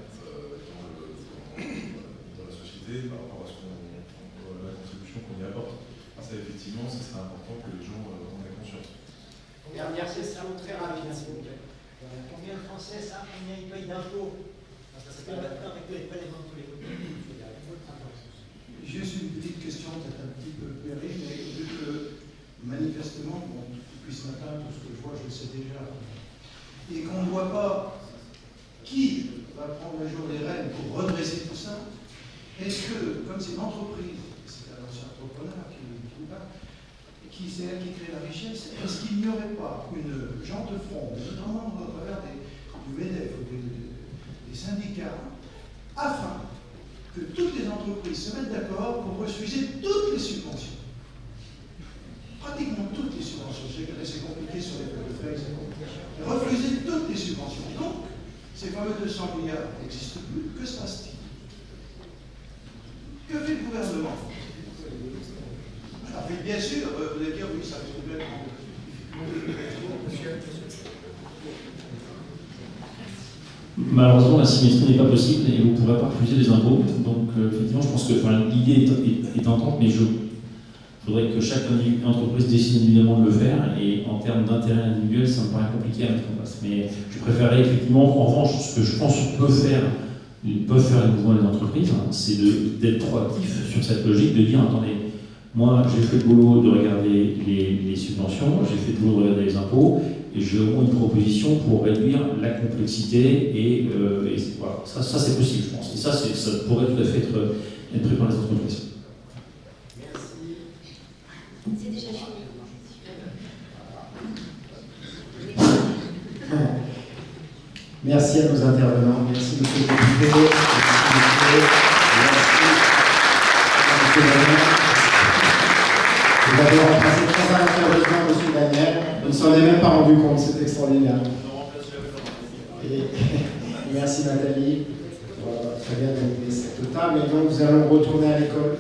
dans la société par rapport à la contribution qu'on y apporte. Ça, effectivement, ce serait important que les gens en aient conscience. Dernière question très rapide, s'il vous plaît. Combien de Français savent combien ils payent d'impôts? Parce que maintenant, avec les prélèvements de tous les côtés, juste une petite question, peut-être un petit peu périmée, mais vu que manifestement, bon, depuis ce matin, tout ce que je vois, je le sais déjà, et qu'on ne voit pas qui va prendre un jour les rênes pour redresser tout ça, est-ce que, comme c'est une entreprise, c'est un ancien entrepreneur qui c'est elle qui crée la richesse, est-ce qu'il n'y aurait pas une genre de front, notamment au travers du MEDEF ou des syndicats, afin que toutes les entreprises se mettent d'accord pour refuser toutes les subventions? Pratiquement toutes les subventions. Je sais que c'est compliqué sur les feuilles de frais, c'est compliqué. Refuser toutes les subventions. Donc, ces fameux 200 milliards n'existent plus. Que se passe-t-il? Que fait le gouvernement? Alors, bien sûr, vous allez dire, oui, ça fait complètement. Malheureusement, la symétrie n'est pas possible et vous ne pourrez pas refuser les impôts. Donc, effectivement, je pense que l'idée est tentante, mais il faudrait que chaque entreprise décide évidemment de le faire. Et en termes d'intérêt individuel, ça me paraît compliqué à mettre en place. Mais je préférerais effectivement, en revanche, ce que je pense qu'on peut faire, peuvent faire les mouvements des entreprises, hein, c'est d'être proactif sur cette logique, de dire, attendez, moi, j'ai fait le boulot de regarder les subventions, j'ai fait le boulot de regarder les impôts, et j'ai au moins une proposition pour réduire la complexité, et voilà. Ça c'est possible, je pense. Et ça pourrait tout à fait être pris par les entreprises. Merci. C'est déjà fini. Merci à nos intervenants. Merci, monsieur le député. Merci, monsieur. Vous avez remplacé très intéressamment monsieur Daniel. Vous ne s'en est même pas rendu compte, c'est extraordinaire. Et merci Nathalie. Voilà, très bien d'animer cette table. Et donc nous allons retourner à l'école.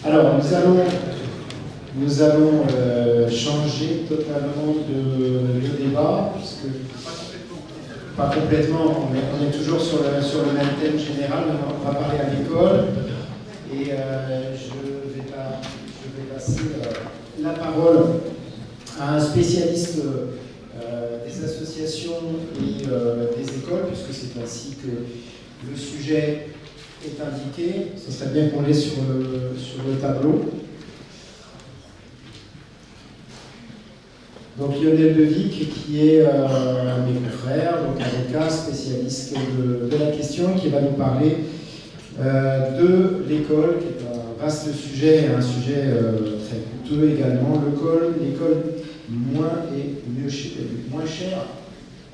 Alors, nous allons changer totalement de débat, puisque pas complètement, on est toujours sur le même thème général, on va parler à l'école, et je vais passer la parole à un spécialiste des associations et des écoles, puisque c'est ainsi que le sujet est indiqué. Ce serait bien qu'on l'ait sur le tableau. Donc Lionel Devic, qui est un de mes confrères, donc avocat, spécialiste de la question, qui va nous parler de l'école, qui est un vaste sujet, un sujet très coûteux également. L'école moins cher,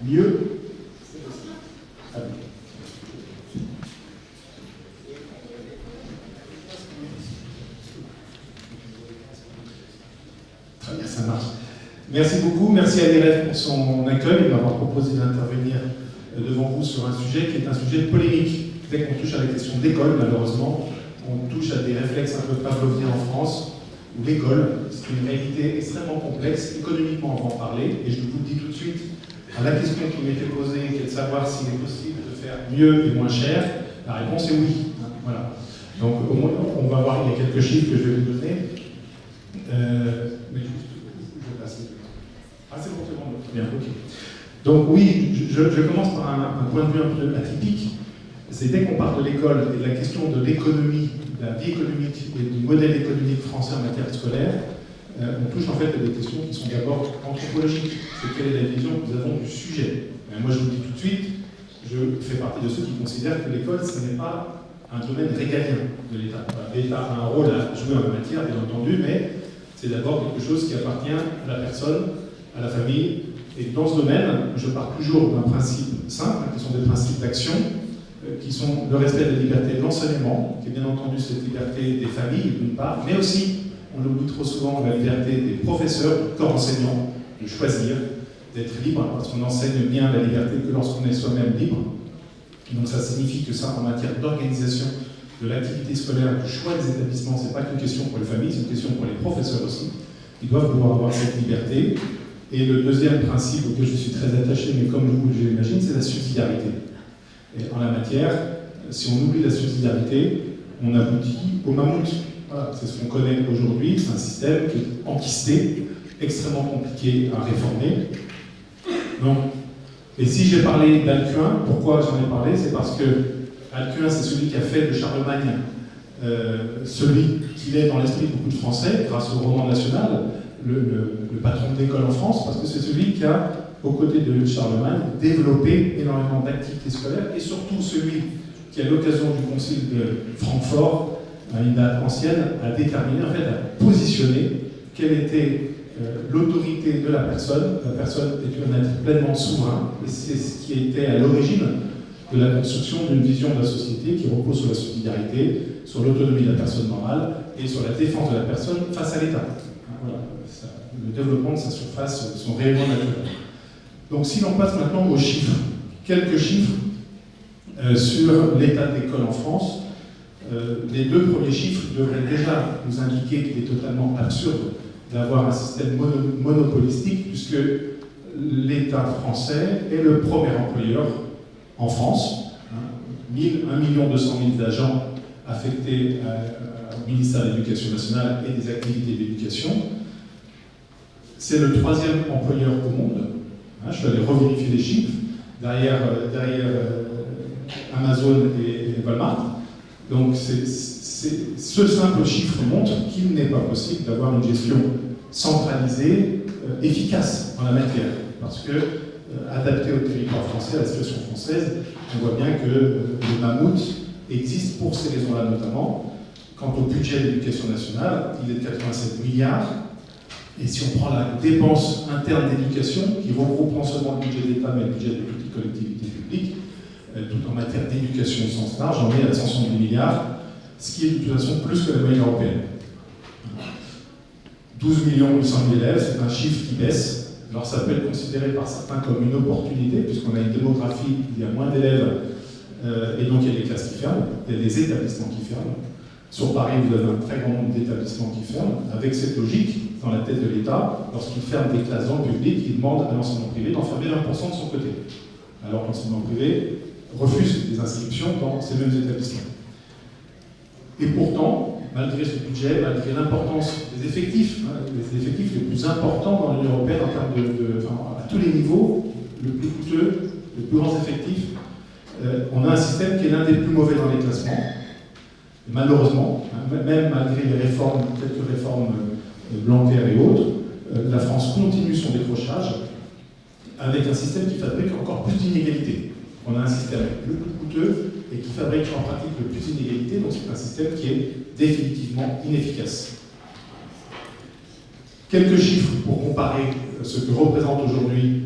mieux. C'est possible. Ah oui. Très bien, ça marche. Merci beaucoup, merci à l'IREF pour son accueil et m'avoir proposé d'intervenir devant vous sur un sujet qui est un sujet polémique. Dès qu'on touche à la question d'école, malheureusement, on touche à des réflexes un peu pavloviens en France, où l'école, c'est une réalité extrêmement complexe, économiquement on va en parler, et je vous le dis tout de suite, À la question qui m'était posée, qui est de savoir s'il est possible de faire mieux et moins cher, la réponse est oui. Voilà. Donc au moins, on va voir, il y a quelques chiffres que je vais vous donner. Mais juste, je vais passer. Ah, c'est bon, bien, ok. Donc oui, je commence par un point de vue un peu atypique. C'est dès qu'on parle de l'école et de la question de l'économie, de la vie économique et du modèle économique français en matière scolaire, on touche en fait à des questions qui sont d'abord anthropologiques. C'est quelle est la vision que nous avons du sujet. Et moi je vous le dis tout de suite, je fais partie de ceux qui considèrent que l'école, ce n'est pas un domaine régalien de l'État. L'État a un rôle à jouer en la matière, bien entendu, mais c'est d'abord quelque chose qui appartient à la personne, à la famille. Et dans ce domaine, je pars toujours d'un principe simple, qui sont des principes d'action, qui sont le respect de la liberté de l'enseignement, qui est bien entendu cette liberté des familles, d'une part, mais aussi, on l'oublie trop souvent, la liberté des professeurs, du corps enseignant, de choisir, d'être libre, parce qu'on enseigne bien la liberté que lorsqu'on est soi-même libre. Donc ça signifie que ça, en matière d'organisation de l'activité scolaire, du choix des établissements, c'est pas qu'une question pour les familles, c'est une question pour les professeurs aussi. Ils doivent pouvoir avoir cette liberté. Et le deuxième principe auquel je suis très attaché, mais comme vous, je l'imagine, c'est la subsidiarité. Et en la matière, si on oublie la subsidiarité, on aboutit au mammouth. Voilà, c'est ce qu'on connaît aujourd'hui, c'est un système qui est enquisté, extrêmement compliqué à réformer. Donc, et si j'ai parlé d'Alcuin, pourquoi j'en ai parlé? C'est parce que Alcuin, c'est celui qui a fait de Charlemagne celui qu'il est dans l'esprit de beaucoup de Français, grâce au roman national, le patron de l'école en France, parce que c'est celui qui a, aux côtés de Charlemagne, développé énormément d'activités scolaires, et surtout celui qui, à l'occasion du concile de Francfort, à une date ancienne, a déterminé, en fait, a positionné quelle était l'autorité de la personne. La personne est un être pleinement souverain, et c'est ce qui était à l'origine de la construction d'une vision de la société qui repose sur la subsidiarité, sur l'autonomie de la personne morale et sur la défense de la personne face à l'État. Voilà, le développement de sa surface, son rayonnement naturel. Donc si l'on passe maintenant aux chiffres, quelques chiffres sur l'état de l'école en France. Les deux premiers chiffres devraient déjà nous indiquer qu'il est totalement absurde d'avoir un système monopolistique, puisque l'État français est le premier employeur en France. 1 200 000 agents affectés au ministère de l'Éducation nationale et des activités d'éducation. C'est le troisième employeur au monde. Je suis allé revérifier les chiffres derrière Amazon et Walmart. Donc ce simple chiffre montre qu'il n'est pas possible d'avoir une gestion centralisée, efficace en la matière. Parce que, adapté au territoire français, à la situation française, on voit bien que le mammouth existe pour ces raisons-là notamment. Quant au budget de l'éducation nationale, il est de 87 milliards. Et si on prend la dépense interne d'éducation, qui regroupe non seulement le budget d'État, mais le budget des petites collectivités publiques, tout en matière d'éducation au sens large, on est à 170 milliards, ce qui est de toute façon plus que la moyenne européenne. 12 800 000 élèves, c'est un chiffre qui baisse. Alors ça peut être considéré par certains comme une opportunité, puisqu'on a une démographie, il y a moins d'élèves, et donc il y a des classes qui ferment, il y a des établissements qui ferment. Sur Paris, vous avez un très grand nombre d'établissements qui ferment, avec cette logique dans la tête de l'État, lorsqu'il ferme des classes dans le public, il demande à l'enseignement privé d'en fermer 20% de son côté. Alors que l'enseignement privé refuse des inscriptions dans ces mêmes établissements. Et pourtant, malgré ce budget, malgré l'importance des effectifs, les effectifs les plus importants dans l'Union européenne en termes à tous les niveaux, le plus coûteux, les plus grands effectifs, on a un système qui est l'un des plus mauvais dans les classements. Et malheureusement, même malgré les réformes, quelques réformes Blanquer et autres, la France continue son décrochage avec un système qui fabrique encore plus d'inégalités. On a un système le plus coûteux et qui fabrique en pratique le plus d'inégalités, donc c'est un système qui est définitivement inefficace. Quelques chiffres pour comparer ce que représente aujourd'hui.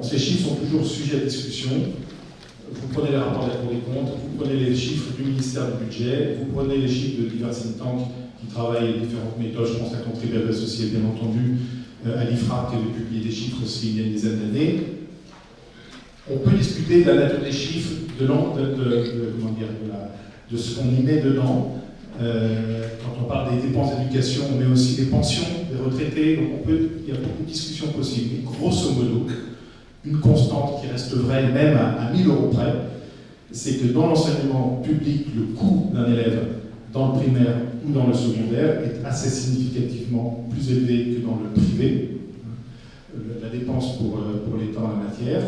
Ces chiffres sont toujours sujets à discussion. Vous prenez les rapports de la Cour des comptes, vous prenez les chiffres du ministère du Budget, vous prenez les chiffres de divers think tanks qui travaillent différentes méthodes. Je pense à Contribuables Associés, bien entendu, à l'IFRA qui avait publié des chiffres aussi il y a une dizaine d'années. On peut discuter de la nature des chiffres, de ce qu'on y met dedans. Quand on parle des dépenses d'éducation, on met aussi des pensions, des retraités, donc il y a beaucoup de discussions possibles. Mais grosso modo, une constante qui reste vraie même à 1000 € près, c'est que dans l'enseignement public, le coût d'un élève dans le primaire ou dans le secondaire est assez significativement plus élevé que dans le privé. La dépense pour l'État en la matière.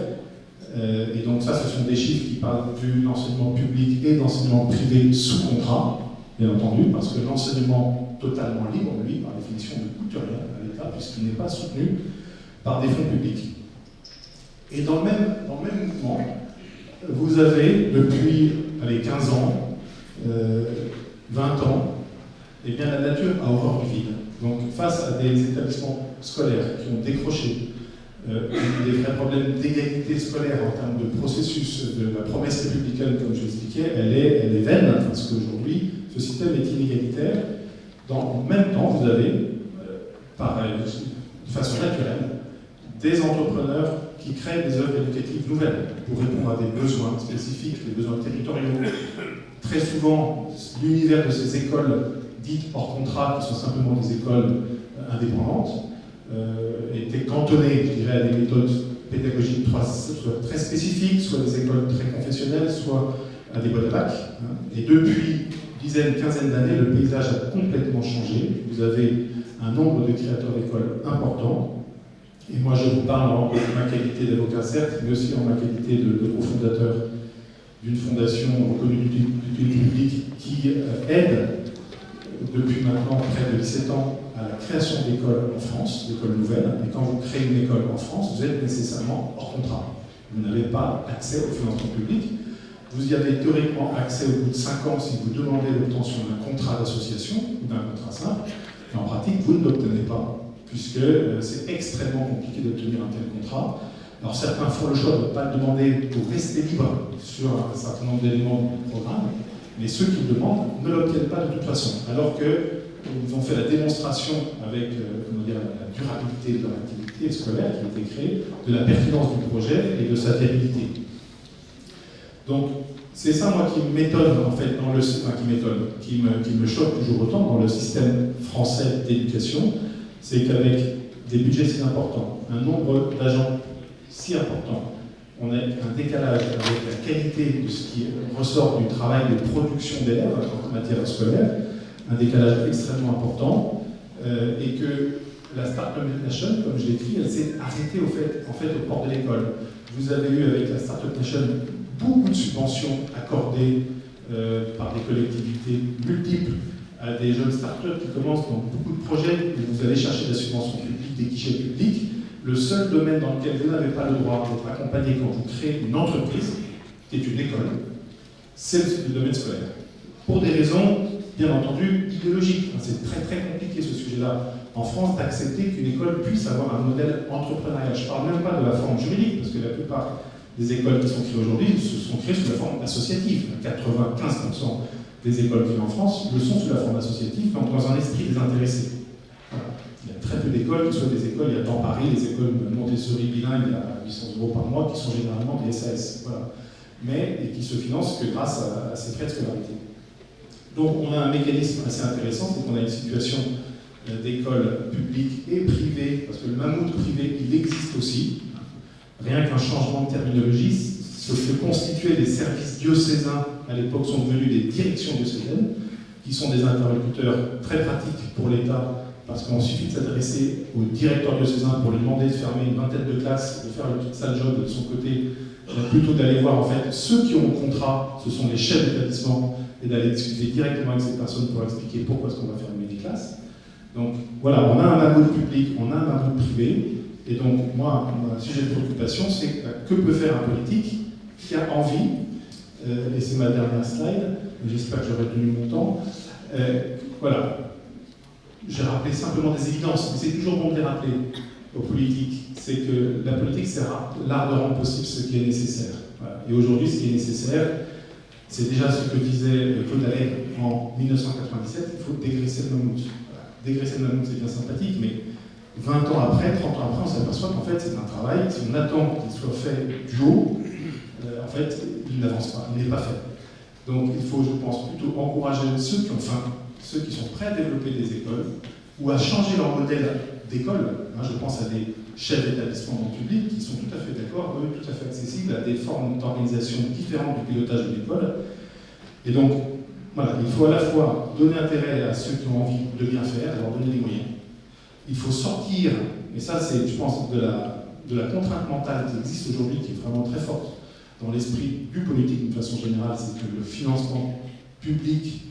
Et donc ça, ce sont des chiffres qui parlent de l'enseignement public et d'enseignement privé sous contrat, bien entendu, parce que l'enseignement totalement libre, lui, par définition, ne coûte rien à l'État, puisqu'il n'est pas soutenu par des fonds publics. Et dans le même mouvement, vous avez, depuis 15 ans, 20 ans, eh bien, la nature a horreur du vide. Donc, face à des établissements scolaires qui ont décroché des vrais problèmes d'égalité scolaire en termes de processus, de la promesse républicaine, comme je l'expliquais, elle est vaine, parce qu'aujourd'hui, ce système est inégalitaire. En même temps, vous avez, de façon naturelle, des entrepreneurs qui créent des œuvres éducatives nouvelles pour répondre à des besoins spécifiques, des besoins territoriaux. Très souvent, l'univers de ces écoles dites hors contrat, qui sont simplement des écoles indépendantes, était cantonné, je dirais, à des méthodes pédagogiques soit très spécifiques, soit des écoles très confessionnelles, soit à des boîtes à bac. Et depuis une quinzaine d'années, le paysage a complètement changé. Vous avez un nombre de créateurs d'écoles important. Et moi, je vous parle en ma qualité d'avocat, certes, mais aussi en ma qualité de cofondateur d'une fondation reconnue d'utilité publique qui aide depuis maintenant près de 17 ans à la création d'écoles en France, d'écoles nouvelles. Et quand vous créez une école en France, vous êtes nécessairement hors contrat. Vous n'avez pas accès au financement public. Vous y avez théoriquement accès au bout de 5 ans si vous demandez l'obtention d'un contrat d'association ou d'un contrat simple. Mais en pratique, vous ne l'obtenez pas, puisque c'est extrêmement compliqué d'obtenir un tel contrat. Alors certains font le choix de ne pas le demander pour rester libre sur un certain nombre d'éléments du programme, mais ceux qui le demandent ne l'obtiennent pas de toute façon, alors qu'ils ont fait la démonstration avec la durabilité de leur activité scolaire qui a été créée, de la pertinence du projet et de sa viabilité. Donc c'est ça, moi, qui m'étonne, en fait, qui me choque toujours autant dans le système français d'éducation, c'est qu'avec des budgets si importants, un nombre d'agents si important, on a un décalage avec la qualité de ce qui ressort du travail de production d'élèves en matière scolaire, un décalage extrêmement important, et que la Startup Nation, comme je l'ai dit, elle s'est arrêtée au port de l'école. Vous avez eu avec la Startup Nation beaucoup de subventions accordées par des collectivités multiples à des jeunes startups qui commencent dans beaucoup de projets où vous allez chercher la subvention publique, des guichets publics. Le seul domaine dans lequel vous n'avez pas le droit d'être accompagné quand vous créez une entreprise, qui est une école, c'est le domaine scolaire. Pour des raisons, bien entendu, idéologiques. C'est très très compliqué ce sujet-là en France d'accepter qu'une école puisse avoir un modèle entrepreneurial. Je ne parle même pas de la forme juridique, parce que la plupart des écoles qui sont créées aujourd'hui se sont créées sous la forme associative. 95% des écoles créées en France le sont sous la forme associative, mais dans un esprit désintéressé. Voilà. Il y a très peu d'écoles qui soient des écoles, il y a dans Paris les écoles Montessori bilingues à 800 € par mois qui sont généralement des SAS, voilà. Et qui se financent que grâce à ces frais de scolarité. Donc on a un mécanisme assez intéressant, c'est qu'on a une situation d'écoles publiques et privées, parce que le mammouth privé, il existe aussi. Rien qu'un changement de terminologie, ce que constituaient les services diocésains à l'époque sont devenus des directions diocésaines, qui sont des interlocuteurs très pratiques pour l'État, parce qu'il suffit de s'adresser au directeur diocésain pour lui demander de fermer une vingtaine de classes, de faire le sale job de son côté, plutôt d'aller voir en fait ceux qui ont le contrat, ce sont les chefs d'établissement, et d'aller discuter directement avec ces personnes pour expliquer pourquoi est-ce qu'on va fermer des classes. Donc voilà, on a un mammouth public, on a un mammouth privé, et donc moi, mon sujet de préoccupation, c'est que peut faire un politique qui a envie, et c'est ma dernière slide, j'espère que j'aurai tenu mon temps, voilà. J'ai rappelé simplement des évidences, mais c'est toujours bon de les rappeler aux politiques. C'est que la politique, c'est l'art de rendre possible ce qui est nécessaire. Voilà. Et aujourd'hui, ce qui est nécessaire, c'est déjà ce que disait Claude Allègre en 1997, il faut dégraisser le mammouth. Voilà. Dégraisser le mammouth, c'est bien sympathique, mais 20 ans après, 30 ans après, on s'aperçoit qu'en fait, c'est un travail, si on attend qu'il soit fait du haut, en fait, il n'avance pas, il n'est pas fait. Donc il faut, je pense, plutôt encourager ceux qui ont faim, ceux qui sont prêts à développer des écoles, ou à changer leur modèle d'école. Je pense à des chefs d'établissement dans le public qui sont tout à fait d'accord, eux, tout à fait accessibles à des formes d'organisation différentes du pilotage de l'école. Et donc, voilà, il faut à la fois donner intérêt à ceux qui ont envie de bien faire, leur donner des moyens. Il faut sortir, et ça c'est, je pense, de la contrainte mentale qui existe aujourd'hui, qui est vraiment très forte dans l'esprit du politique d'une façon générale, c'est que le financement public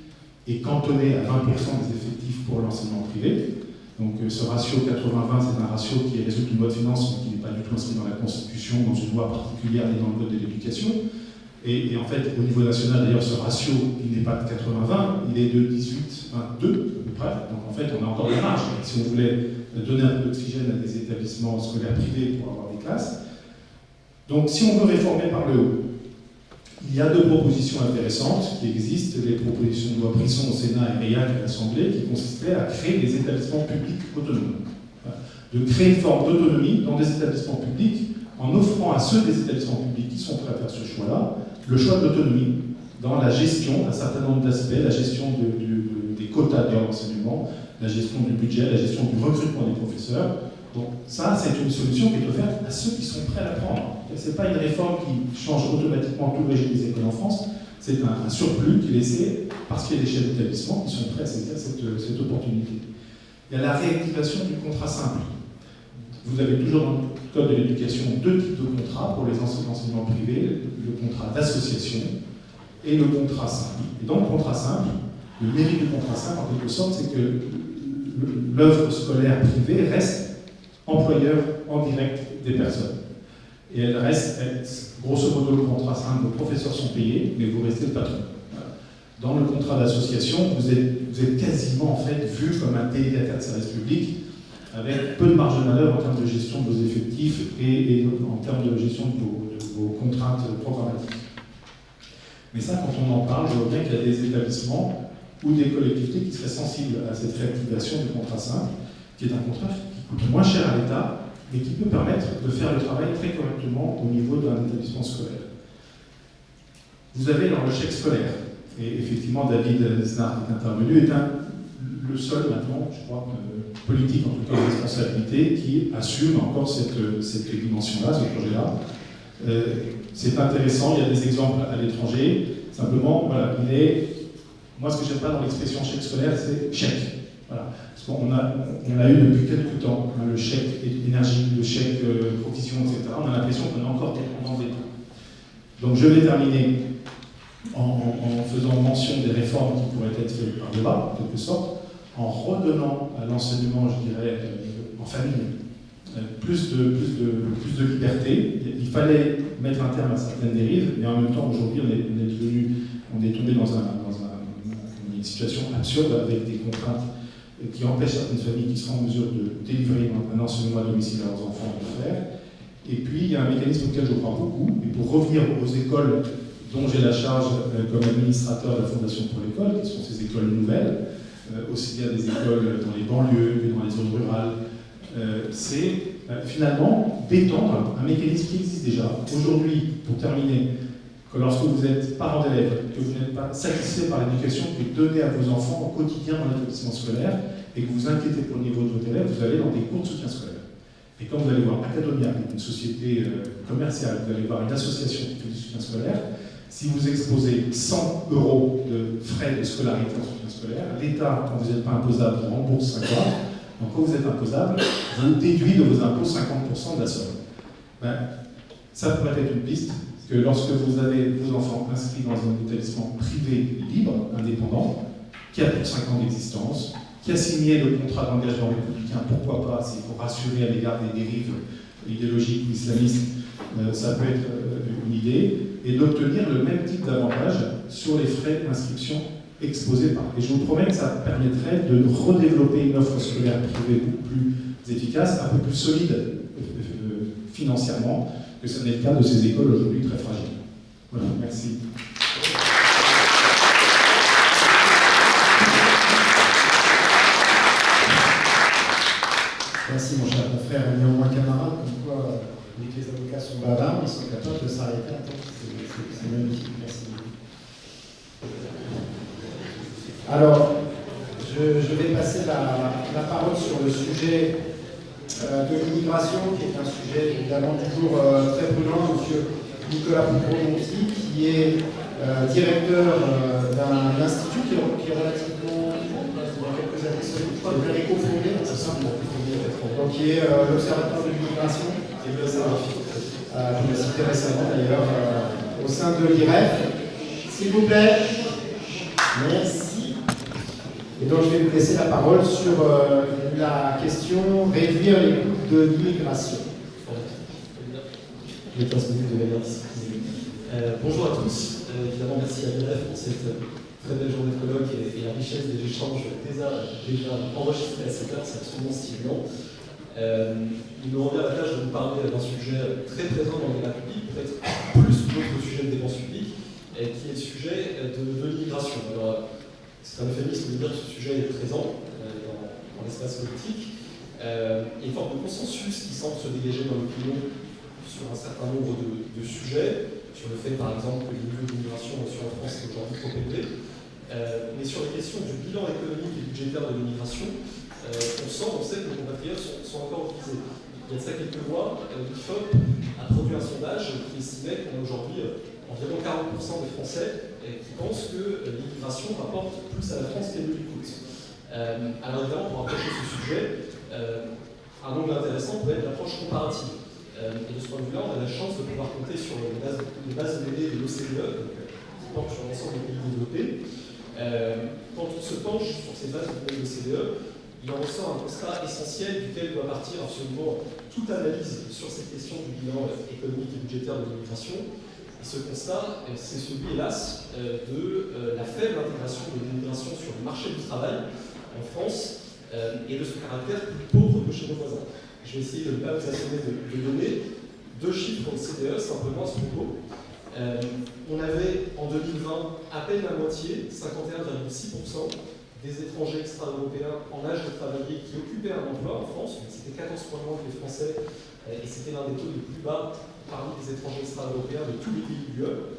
est cantonné à 20% des effectifs pour l'enseignement privé. Donc ce ratio 80-20, c'est un ratio qui résulte d'une loi de finances, qui n'est pas du tout inscrit dans la Constitution, dans une loi particulière ni dans le code de l'éducation. Et en fait, au niveau national, d'ailleurs, ce ratio, il n'est pas de 80-20, il est de 18-22 à peu près. Donc en fait, on a encore des marges. Si on voulait donner un peu d'oxygène à des établissements scolaires privés pour avoir des classes. Donc si on veut réformer par le haut, il y a deux propositions intéressantes qui existent, les propositions de loi Brisson au Sénat et Réac à l'Assemblée, qui consistaient à créer des établissements publics autonomes. De créer une forme d'autonomie dans des établissements publics en offrant à ceux des établissements publics qui sont prêts à faire ce choix-là, le choix de l'autonomie dans la gestion d'un certain nombre d'aspects, la gestion des quotas de l'enseignement, la gestion du budget, la gestion du recrutement des professeurs. Donc ça, c'est une solution qui est offerte à ceux qui sont prêts à la prendre. Ce n'est pas une réforme qui change automatiquement tout le régime des écoles en France, c'est un surplus qui est laissé parce qu'il y a des chefs d'établissement qui sont prêts à saisir cette opportunité. Il y a la réactivation du contrat simple. Vous avez toujours dans le code de l'éducation deux types de contrats pour les enseignements privés, le contrat d'association et le contrat simple. Et dans le contrat simple, le mérite du contrat simple, en quelque sorte, c'est que l'œuvre scolaire privée reste employeur en direct des personnes. Et elle reste, grosso modo, le contrat simple, vos professeurs sont payés, mais vous restez le patron. Dans le contrat d'association, vous êtes quasiment en fait vu comme un délégataire de service public, avec peu de marge de manœuvre en termes de gestion de vos effectifs et en termes de gestion de vos contraintes programmatiques. Mais ça, quand on en parle, je vois bien qu'il y a des établissements ou des collectivités qui seraient sensibles à cette réactivation du contrat simple, qui est un contrat qui coûte moins cher à l'État, mais qui peut permettre de faire le travail très correctement au niveau d'un établissement scolaire. Vous avez alors le chèque scolaire, et effectivement David Snart est intervenu, est le seul maintenant, je crois, politique en tout cas de responsabilité, qui assume encore cette dimension-là, ce projet-là. C'est intéressant, il y a des exemples à l'étranger, simplement, voilà, moi ce que j'aime pas dans l'expression chèque scolaire, c'est chèque. Voilà. Parce qu'on a eu depuis quelques temps le chèque énergie, le chèque provision, etc. On a l'impression qu'on est encore dépendant d'État. Donc je vais terminer en faisant mention des réformes qui pourraient être faites par le bas, en quelque sorte, en redonnant à l'enseignement, je dirais, en famille, plus de liberté. Il fallait mettre un terme à certaines dérives, mais en même temps, aujourd'hui, on est tombé dans une situation absurde avec des contraintes qui empêchent certaines familles qui seront en mesure de délivrer un enseignement à domicile à leurs enfants de le faire. Et puis, il y a un mécanisme auquel je crois beaucoup, et pour revenir aux écoles dont j'ai la charge comme administrateur de la Fondation pour l'école, qui sont ces écoles nouvelles, aussi bien des écoles dans les banlieues que dans les zones rurales, c'est finalement d'étendre un mécanisme qui existe déjà. Aujourd'hui, pour terminer, que lorsque vous êtes parent d'élèves, que vous n'êtes pas satisfait par l'éducation qui est donnée à vos enfants au quotidien dans l'établissement scolaire, et que vous vous inquiétez pour le niveau de votre élève, vous allez dans des cours de soutien scolaire. Et quand vous allez voir Academia, qui est une société commerciale, vous allez voir une association qui fait du soutien scolaire, si vous exposez 100 € de frais de scolarité en soutien scolaire, l'État, quand vous n'êtes pas imposable, vous rembourse 50. Donc quand vous êtes imposable, vous déduit de vos impôts 50% de la somme. Ça pourrait être une piste, que lorsque vous avez vos enfants inscrits dans un établissement privé libre, indépendant, qui a plus de 5 ans d'existence, qui a signé le contrat d'engagement républicain, pourquoi pas, c'est pour rassurer à l'égard des dérives idéologiques ou islamistes, ça peut être une idée, et d'obtenir le même type d'avantage sur les frais d'inscription exposés par. Et je vous promets que ça permettrait de redévelopper une offre scolaire privée beaucoup plus efficace, un peu plus solide financièrement, que ce n'est le cas de ces écoles aujourd'hui très fragiles. Voilà, merci. Merci mon cher frère, néanmoins camarade, comme quoi dès que les avocats sont bavards, ils sont capables de s'arrêter à temps. C'est magnifique, merci beaucoup. Alors, je vais passer passer la parole sur le sujet de l'immigration, qui est un sujet évidemment toujours très brûlant. Monsieur Nicolas Pouponti, qui est directeur d'un institut qui est relativement, il y a quelques années, je crois, que vous l'avez cofondé, c'est ça, donc qui est l'Observatoire de l'immigration, vous le citez récemment d'ailleurs, au sein de l'IREF. S'il vous plaît. Merci. Et donc je vais vous laisser la parole sur la question réduire les coûts de l'immigration. Les 15 minutes de manière disciplinée. Bonjour à tous. Évidemment, merci à l'IREF pour cette très belle journée de colloque et la richesse des échanges déjà enregistrés à cette heure, c'est absolument stimulant. Il nous revient à la tâche de vous parler d'un sujet très présent dans le débat public, peut-être plus que d'autres sujets de dépense publique, qui est le sujet de l'immigration. Alors, c'est un euphémisme de dire que ce sujet est présent dans l'espace politique. Il y a une forme de consensus qui semble se dégager dans l'opinion sur un certain nombre de sujets, sur le fait par exemple que le niveau de l'immigration sur la France est aujourd'hui trop élevé, mais sur les questions du bilan économique et budgétaire de l'immigration, on sait que nos compatriotes sont encore divisés. Il y a de ça quelques mois, l'IFOP a produit un sondage qui estimait qu'on a aujourd'hui environ 40% des Français qui pensent que l'immigration rapporte plus à la France qu'elle ne lui coûte. Alors évidemment, pour approcher ce sujet, un angle intéressant peut être l'approche comparative. Et de ce point de vue-là, on a la chance de pouvoir compter sur les bases de données de l'OCDE, qui portent sur l'ensemble des pays développés. Quand on se penche sur ces bases de données de l'OCDE, il en ressort un constat essentiel duquel doit partir absolument toute analyse sur cette question du bilan économique et budgétaire de l'immigration. Et ce constat, c'est celui, hélas, de la faible intégration de l'immigration sur le marché du travail en France et de ce caractère plus pauvre que chez nos voisins. Je vais essayer de ne pas vous assommer de données. Deux chiffres au CDE, simplement à ce propos. On avait en 2020 à peine la moitié, 51,6%, des étrangers extra-européens en âge de travailler qui occupaient un emploi en France. C'était 14 points moins que les Français et c'était l'un des taux les plus bas parmi les étrangers extra-européens de tous les pays de l'UE.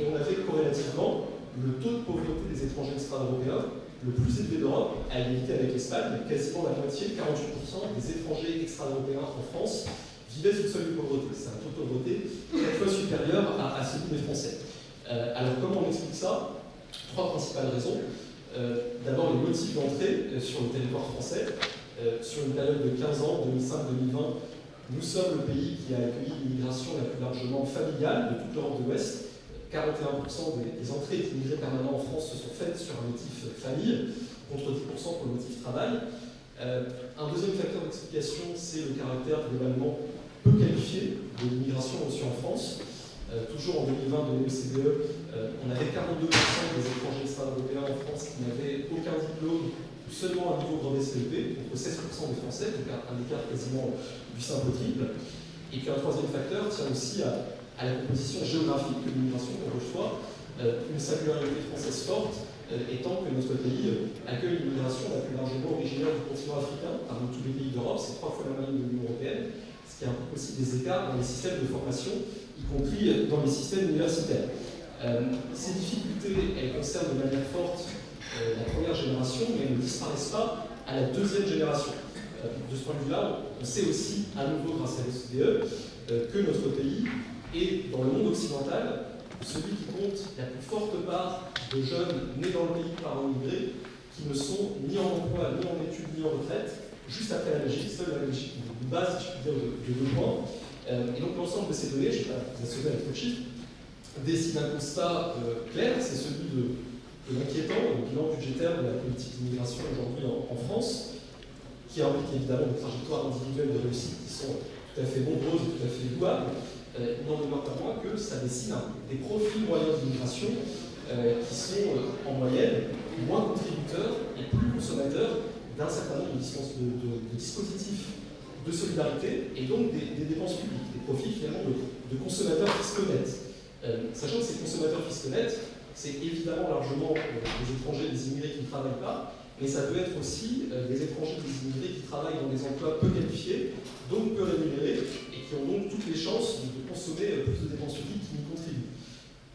Et on avait corrélativement le taux de pauvreté des étrangers extra-européens le plus élevé d'Europe, à égalité avec l'Espagne. Quasiment la moitié, 48% des étrangers extra-européens en France vivaient sous le seuil de pauvreté. C'est un taux de pauvreté 4 fois supérieur à celui des Français. Alors comment on explique ça? Trois principales raisons. D'abord les motifs d'entrée sur le territoire français. Sur une période de 15 ans, 2005-2020, nous sommes le pays qui a accueilli l'immigration la plus largement familiale de toute l'Europe de l'Ouest. 41% des entrées d'immigrés permanents en France se sont faites sur un motif famille, contre 10% pour le motif travail. Un deuxième facteur d'explication, c'est le caractère globalement peu qualifié de l'immigration reçue en France. Toujours en 2020 de l'OCDE, on avait 42% des étrangers extra-européens en France qui n'avaient aucun diplôme ou seulement un niveau brevet CEP, contre 16% des Français, donc un écart quasiment du simple au triple. Et puis un troisième facteur tient aussi à la composition géographique de l'immigration qu'on reçoit, une singularité française forte, étant que notre pays accueille l'immigration la plus largement originaire du continent africain, parmi tous les pays d'Europe, c'est 3 fois la moyenne de l'Union européenne, ce qui implique aussi des écarts dans les systèmes de formation, y compris dans les systèmes universitaires. Ces difficultés, elles concernent de manière forte la première génération, mais elles ne disparaissent pas à la deuxième génération. De ce point de vue-là, on sait aussi, à nouveau grâce à l'OCDE, que notre pays est, dans le monde occidental, celui qui compte la plus forte part de jeunes nés dans le pays par un immigré qui ne sont ni en emploi, ni en études, ni en retraite, juste après la Belgique. Seule la Belgique nous base, si je puis dire, de 2 points. Et donc l'ensemble de ces données, je ne vais pas vous assommer avec le chiffre, décide un constat clair, c'est celui de l'inquiétant bilan budgétaire de la politique d'immigration aujourd'hui en France, qui implique évidemment des trajectoires individuelles de réussite qui sont tout à fait nombreuses et tout à fait louables. Il n'en demeure pas moins que ça dessine des profils moyens d'immigration qui sont en moyenne moins contributeurs et plus consommateurs d'un certain nombre de dispositifs de solidarité et donc des dépenses publiques, des profils finalement de consommateurs fisco-nets. Sachant que ces consommateurs fisco-nets, c'est évidemment largement des étrangers, des immigrés qui ne travaillent pas, mais ça peut être aussi des étrangers, des immigrés qui travaillent dans des emplois peu qualifiés, donc peu rémunérés, et qui ont donc toutes les chances de consommer plus de dépenses publiques qui y contribuent.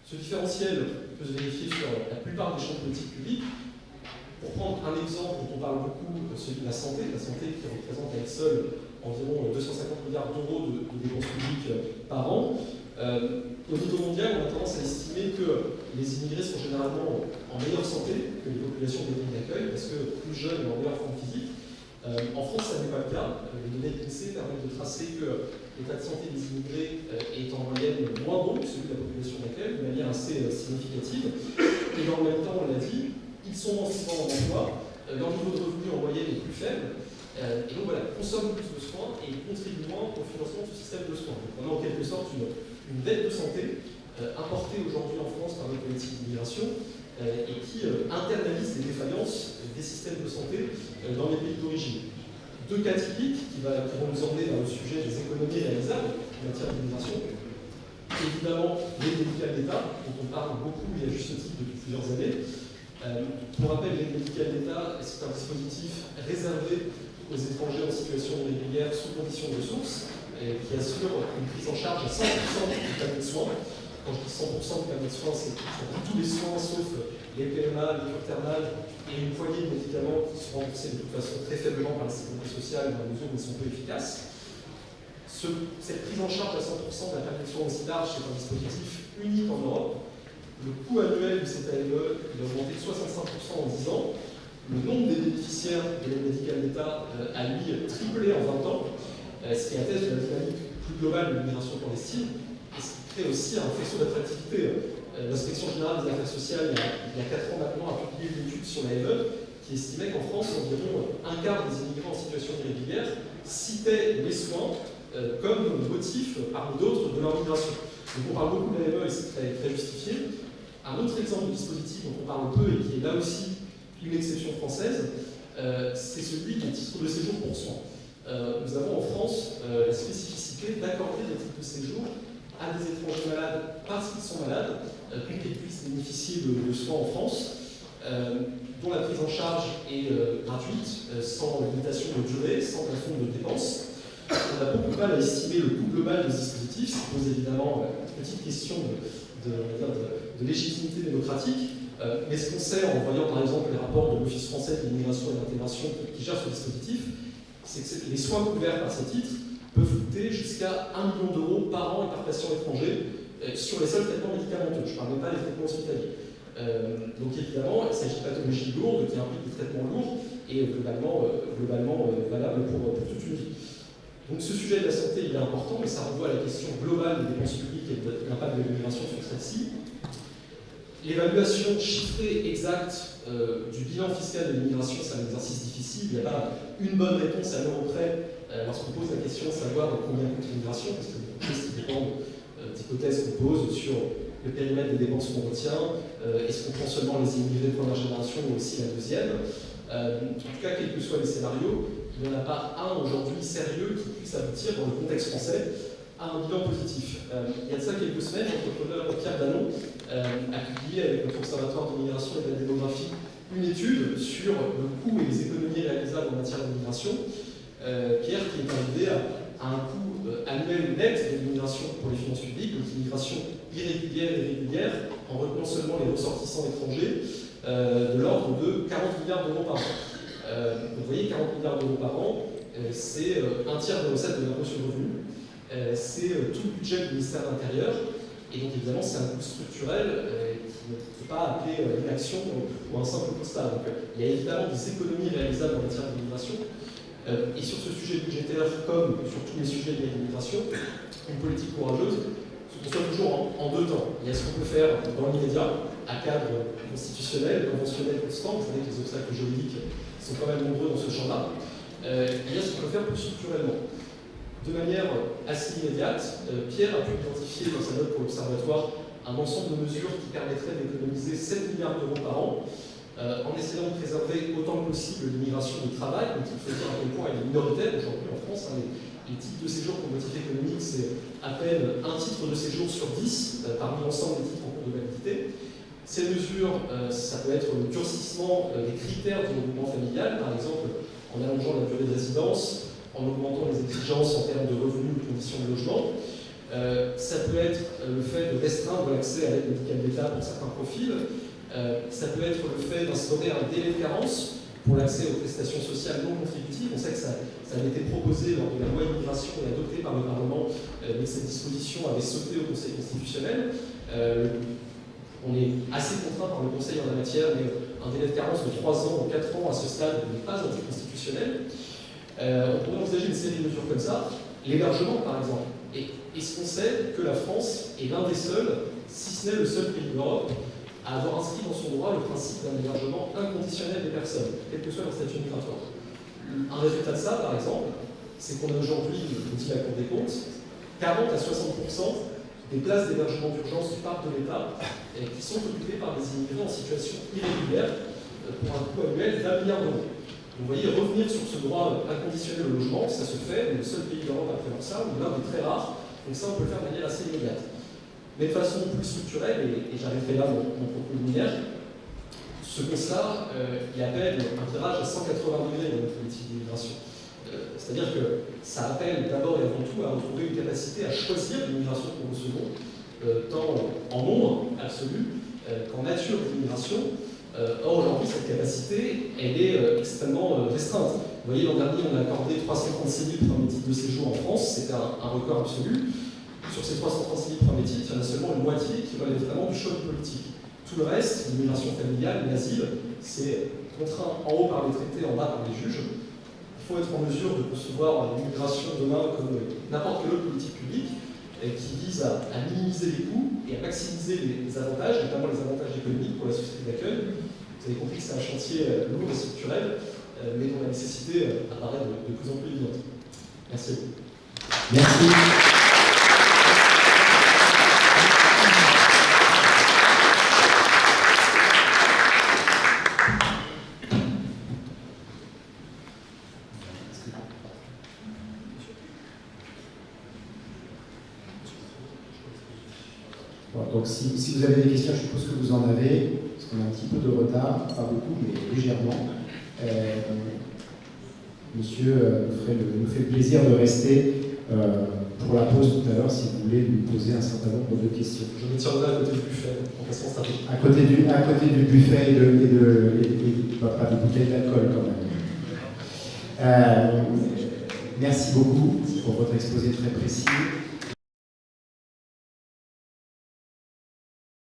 Ce différentiel peut se vérifier sur la plupart des champs de politique publique. Pour prendre un exemple dont on parle beaucoup, celui de la santé qui représente à elle seule environ 250 milliards d'euros de dépenses publiques par an. Au niveau mondial, on a tendance à estimer que les immigrés sont généralement en meilleure santé que les populations des pays d'accueil, parce que plus jeunes et en meilleure forme physique. En France, ça n'est pas le cas. Les données de l'INSEE permettent de tracer que l'état de santé des immigrés est en moyenne moins bon que celui de la population d'accueil, de manière assez significative. Et dans le même temps, on l'a dit, ils sont souvent en emploi, leur niveau de revenu en moyenne est plus faible, et donc voilà, ils consomment plus de soins et ils contribuent moins au financement du système de soins. Donc on a en quelque sorte une dette de santé importée aujourd'hui en France par les politiques d'immigration et qui internalise les défaillances des systèmes de santé dans les pays d'origine. Deux cas typiques qui vont nous emmener vers le sujet des économies réalisables en matière d'immigration. Évidemment, l'aide médicale d'État, dont on parle beaucoup et à juste titre depuis plusieurs années. Pour rappel, l'aide médicale d'État, c'est un dispositif réservé aux étrangers en situation irrégulière sous conditions de ressources, qui assure une prise en charge à 100% du panier de soins. Quand je dis 100% du panier de soins, c'est tous les soins sauf les PMA, les cures thermales et une poignée de médicaments qui sont remboursés de toute façon très faiblement par la sécurité sociale dans la mesure où ils sont peu efficaces. Cette prise en charge à 100% d'un panier de soins aussi large, c'est un dispositif unique en Europe. Le coût annuel de cette AME a augmenté de 65% en 10 ans. Le nombre des bénéficiaires de l'aide médicale d'État a lui triplé en 20 ans, ce qui atteste de la dynamique plus globale de l'immigration clandestine et ce qui crée aussi un faisceau d'attractivité. L'Inspection générale des affaires sociales, il y a 4 ans maintenant, a publié une étude sur l'AME qui estimait qu'en France, environ un quart des immigrants en situation irrégulière citaient les soins comme motif, parmi d'autres, de leur migration. Donc on parle beaucoup de l'AME et c'est très, très justifié. Un autre exemple de dispositif dont on parle peu et qui est là aussi une exception française, c'est celui des titres de séjour pour soins. Nous avons en France la spécificité d'accorder des titres de séjour à des étrangers malades parce qu'ils sont malades, pour qu'ils puissent bénéficier de soins en France, dont la prise en charge est gratuite, sans limitation de durée, sans plafond de dépenses. On a beaucoup de mal à estimer le coût global de ce dispositif, ça pose évidemment une petite question de légitimité démocratique. Mais ce qu'on sait en voyant par exemple les rapports de l'Office français de l'immigration et de l'intégration qui gère ce dispositif, c'est que les soins couverts par ces titres peuvent coûter jusqu'à 1 million d'euros par an et par patient étranger sur les seuls traitements médicamenteux. Je ne parle même pas des traitements hospitaliers. Donc évidemment, il s'agit de pathologies lourdes qui impliquent des traitements lourds et globalement valables pour toute une vie. Donc ce sujet de la santé il est important, mais ça renvoie à la question globale des dépenses publiques et de l'impact de l'immigration sur celle-ci. L'évaluation chiffrée exacte du bilan fiscal de l'immigration, c'est un exercice difficile. Il n'y a pas une bonne réponse à l'euro près lorsqu'on pose la question de savoir combien coûte l'immigration, parce que c'est des choses qui dépendent d'hypothèses qu'on pose sur le périmètre des dépenses qu'on retient, est-ce qu'on prend seulement les immigrés de première génération ou aussi la deuxième. En tout cas, quels que soient les scénarios, il n'y en a pas un aujourd'hui sérieux qui puisse aboutir dans le contexte français à un bilan positif. Il y a de ça quelques semaines, l'entrepreneur Pierre Danon a publié avec notre Observatoire de l'immigration et de la démographie une étude sur le coût et les économies réalisables en matière d'immigration. Pierre qui est arrivé à un coût annuel net de l'immigration pour les finances publiques, donc l'immigration irrégulière et régulière, en retenant seulement les ressortissants étrangers, de l'ordre de 40 milliards d'euros par an. Vous voyez, 40 milliards d'euros par an, c'est un tiers des recettes de l'impôt sur le revenu. C'est tout le budget du ministère de l'Intérieur, et donc évidemment c'est un coût structurel qui ne peut pas appeler une action ou un simple constat. Donc il y a évidemment des économies réalisables en matière d'immigration, et sur ce sujet budgétaire, comme sur tous les sujets de l'immigration, une politique courageuse se conçoit toujours en deux temps. Il y a ce qu'on peut faire dans l'immédiat, à cadre constitutionnel, conventionnel constant, vous savez que les obstacles juridiques sont quand même nombreux dans ce champ-là, il y a ce qu'on peut faire plus structurellement. De manière assez immédiate, Pierre a pu identifier dans sa note pour l'Observatoire un ensemble de mesures qui permettraient d'économiser 7 milliards d'euros par an, en essayant de préserver autant que possible l'immigration du travail, donc il faut dire à quel point elle est minoritaire aujourd'hui en France. Les titres de séjour pour motif économique, c'est à peine un titre de séjour sur 10 parmi l'ensemble des titres en cours de validité. Ces mesures, ça peut être le durcissement des critères du regroupement familial, par exemple en allongeant la durée de résidence, en augmentant les exigences en termes de revenus ou de conditions de logement. Ça peut être le fait de restreindre l'accès à l'aide médicale d'État pour certains profils. Ça peut être le fait d'instaurer un délai de carence pour l'accès aux prestations sociales non contributives. On sait que ça avait été proposé lors de la loi immigration et adopté par le Parlement, mais cette disposition avait sauté au Conseil constitutionnel. On est assez contraint par le Conseil en la matière, mais un délai de carence de 3 ans ou 4 ans à ce stade n'est pas anticonstitutionnel. On pourrait envisager une série de mesures comme ça. L'hébergement, par exemple. Est-ce qu'on sait que la France est l'un des seuls, si ce n'est le seul pays d'Europe, à avoir inscrit dans son droit le principe d'un hébergement inconditionnel des personnes, quel que soit leur statut migratoire. Un résultat de ça, par exemple, c'est qu'on a aujourd'hui, comme dit la Cour des comptes, 40 à 60% des places d'hébergement d'urgence du parc de l'État qui sont occupées par des immigrés en situation irrégulière pour un coût annuel d'1 milliard d'euros. Vous voyez, revenir sur ce droit inconditionnel au logement, ça se fait, on est le seul pays d'Europe à prévoir ça, ou l'un des très rares, donc ça on peut le faire de manière assez immédiate. Mais de façon plus structurelle, et j'arrêterai là mon propos liminaire, ce constat, il appelle un virage à 180 degrés dans notre politique d'immigration. C'est-à-dire que ça appelle d'abord et avant tout à retrouver une capacité à choisir l'immigration que nous recevons, tant en nombre absolu qu'en nature d'immigration. Or, aujourd'hui, cette capacité, elle est extrêmement restreinte. Vous voyez, l'an dernier, on a accordé 336 000 premiers titres de séjour en France, c'était un record absolu. Sur ces 336 000 premiers titres, il y en a seulement une moitié qui relève vraiment du choix politique. Tout le reste, l'immigration familiale, l'asile, c'est contraint en haut par les traités, en bas par les juges. Il faut être en mesure de concevoir l'immigration demain comme n'importe quelle autre politique publique qui vise à minimiser les coûts et à maximiser les avantages, notamment les avantages économiques pour la société d'accueil. Vous avez compris que c'est un chantier lourd et structurel, mais dont la nécessité apparaît de plus en plus évidente. Merci. Merci. Donc si vous avez des questions, je suppose que vous en avez, parce qu'on a un petit peu de retard, pas beaucoup, mais légèrement. Monsieur nous fait le plaisir de rester pour la pause tout à l'heure, si vous voulez lui poser un certain nombre de questions. Je me tiendrai à côté du buffet, en façon stratégique. À côté du buffet et pas de bouteille d'alcool quand même. Merci beaucoup pour votre exposé très précis.